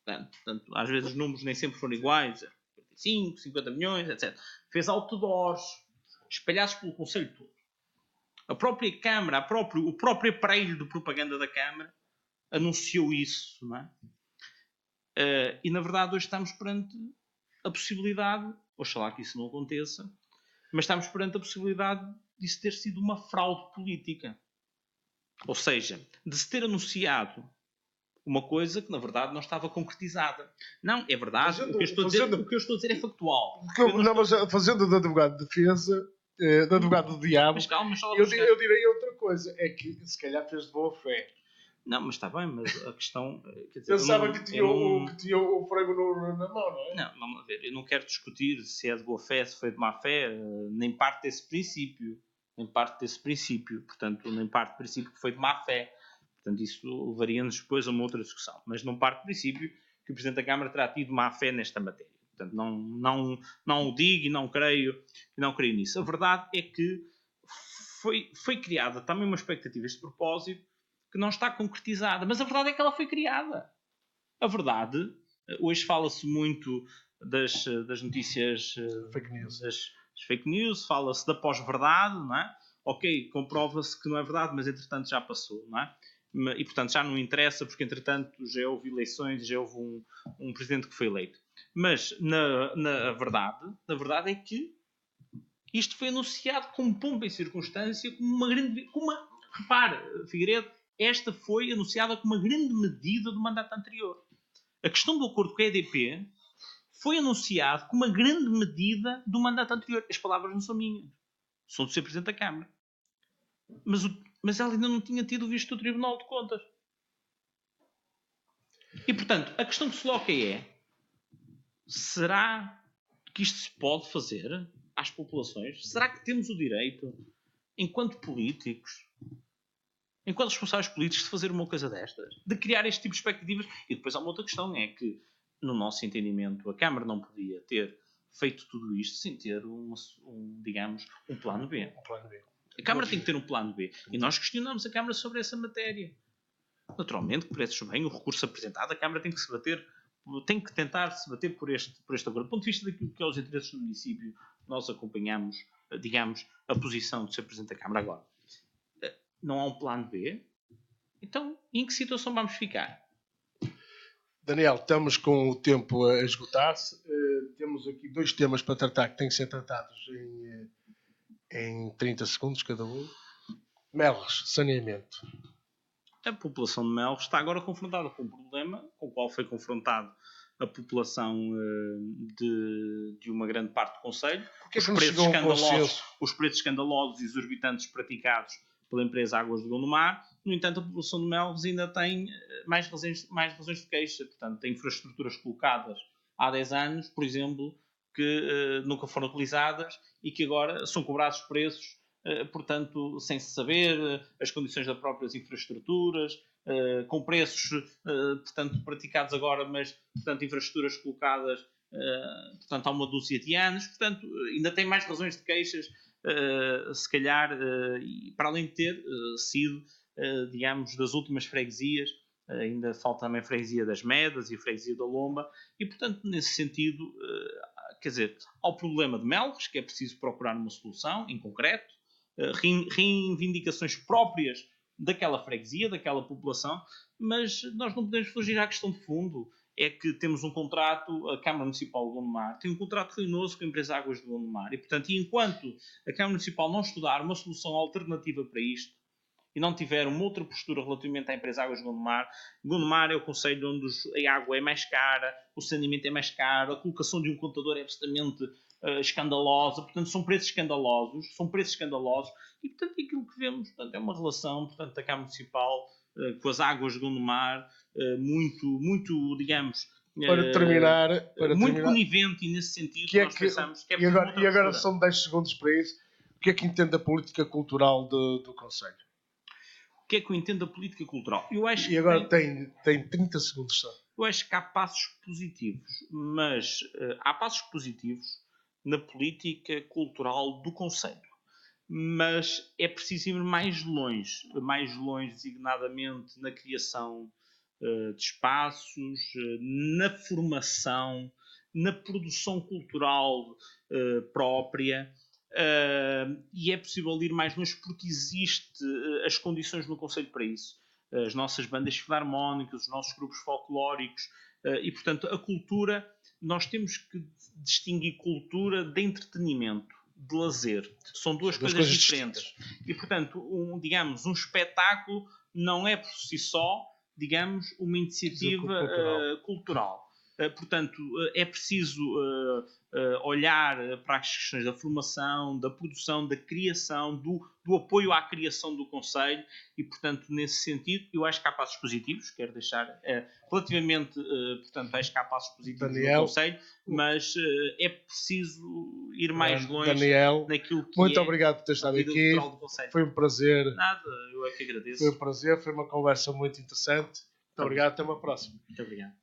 Speaker 2: Portanto, às vezes os números nem sempre foram iguais. 45, 50 milhões, etc. Fez outdoors espalhados pelo Conselho todo. A própria Câmara, o próprio aparelho de propaganda da Câmara anunciou isso, não é? E na verdade hoje estamos perante a possibilidade, oxalá que isso não aconteça, mas estamos perante a possibilidade disso ter sido uma fraude política. Ou seja, de se ter anunciado uma coisa que na verdade não estava concretizada. Não, é verdade, o que eu estou a dizer é factual.
Speaker 1: Mas fazendo de advogado de defesa, de advogado do diabo,
Speaker 2: Mas calma,
Speaker 1: eu direi outra coisa, é que se calhar fez de boa fé.
Speaker 2: Não, mas está bem, mas a questão... Quer dizer,
Speaker 1: pensava que tinha o frango na mão, não é?
Speaker 2: Não, vamos ver, eu não quero discutir se é de boa fé, se foi de má fé, nem parte desse princípio. Portanto, nem parte do princípio que foi de má fé. Portanto, isso levaria-nos depois a uma outra discussão. Mas não parte do princípio que o Presidente da Câmara terá tido má fé nesta matéria. Portanto, não o digo e não creio nisso. A verdade é que foi criada também uma expectativa, este propósito, que não está concretizada. Mas a verdade é que ela foi criada. A verdade, hoje fala-se muito das notícias
Speaker 1: fake news.
Speaker 2: Das fake news, fala-se da pós-verdade, não é? Ok, comprova-se que não é verdade, mas entretanto já passou, não é? E portanto já não interessa, porque entretanto já houve eleições, já houve um presidente que foi eleito. Mas na verdade é que isto foi anunciado como pompa em circunstância, como uma grande... repare, Figueiredo, esta foi anunciada como uma grande medida do mandato anterior. A questão do acordo com a EDP foi anunciado como uma grande medida do mandato anterior. As palavras não são minhas. São do Sr. Presidente da Câmara. Mas ela ainda não tinha tido visto do Tribunal de Contas. E, portanto, a questão que se coloca é: será que isto se pode fazer às populações? Será que temos o direito, enquanto políticos, enquanto responsáveis políticos, de fazer uma coisa destas? De criar este tipo de expectativas? E depois há uma outra questão, é que, no nosso entendimento, a Câmara não podia ter feito tudo isto sem ter digamos, um plano B. A Câmara tem que ter um plano B. E nós questionamos a Câmara sobre essa matéria. Naturalmente, que parece bem o recurso apresentado, a Câmara tem que tentar se bater por este acordo. Do ponto de vista daquilo que é os interesses do município, nós acompanhamos, digamos, a posição de Sr. Presidente da Câmara. Agora, não há um plano B? Então, em que situação vamos ficar?
Speaker 1: Daniel, estamos com o tempo a esgotar-se. Temos aqui 2 temas para tratar que têm que ser tratados em 30 segundos cada um. Melres, saneamento.
Speaker 2: A população de Melres está agora confrontada com um problema com o qual foi confrontado a população de uma grande parte do concelho. Os preços escandalosos e exorbitantes praticados pela empresa Águas de Gondomar. No entanto, a população de Melves ainda tem mais razões de queixa. Portanto, tem infraestruturas colocadas há 10 anos, por exemplo, que nunca foram utilizadas e que agora são cobrados preços, portanto, sem se saber as condições das próprias infraestruturas, com preços, portanto, praticados agora, mas, portanto, infraestruturas colocadas, portanto, há uma dúzia de anos. Portanto, ainda tem mais razões de queixas, se calhar, para além de ter sido, digamos, das últimas freguesias. Ainda falta também a freguesia das Medas e a freguesia da Lomba. E, portanto, nesse sentido, quer dizer, há o problema de Melres, que é preciso procurar uma solução, em concreto, reivindicações próprias daquela freguesia, daquela população, mas nós não podemos fugir à questão de fundo. É que temos um contrato, a Câmara Municipal de Gondomar tem um contrato ruinoso com a empresa Águas de Gondomar e, portanto, enquanto a Câmara Municipal não estudar uma solução alternativa para isto e não tiver uma outra postura relativamente à empresa Águas de Gondomar, Gondomar é o concelho onde a água é mais cara, o saneamento é mais caro, a colocação de um contador é absolutamente escandalosa, portanto são preços escandalosos e, portanto, aquilo que vemos, portanto, é uma relação, portanto, da Câmara Municipal com as Águas de Gondomar muito, digamos,
Speaker 1: para terminar,
Speaker 2: conivente, e nesse sentido nós pensamos que é
Speaker 1: preciso outra. E agora são 10 segundos para isso. O que é que entende da política cultural do Conselho?
Speaker 2: O que é que eu entendo da política cultural? Eu acho
Speaker 1: e agora tem 30 segundos só.
Speaker 2: Eu acho que há passos positivos, mas há passos positivos na política cultural do Conselho. Mas é preciso ir mais longe designadamente na criação de espaços, na formação na produção cultural própria, e é possível ir mais longe porque existe as condições no Conselho para isso. As nossas bandas filarmónicas, os nossos grupos folclóricos, e portanto a cultura, nós temos que distinguir cultura de entretenimento, de lazer. São duas coisas diferentes. E portanto, digamos, um espetáculo não é por si só, digamos, uma iniciativa cultural. Portanto, é preciso olhar para as questões da formação, da produção, da criação, do apoio à criação do Conselho e, portanto, nesse sentido, eu acho que há passos positivos, quero deixar relativamente, portanto, acho que há passos positivos no Conselho, mas é preciso ir mais longe
Speaker 1: Daniel,
Speaker 2: naquilo que
Speaker 1: muito obrigado por ter estado aqui, foi um prazer.
Speaker 2: Nada, eu é que agradeço.
Speaker 1: Foi um prazer, foi uma conversa muito interessante. Muito obrigado, até uma próxima.
Speaker 2: Muito obrigado.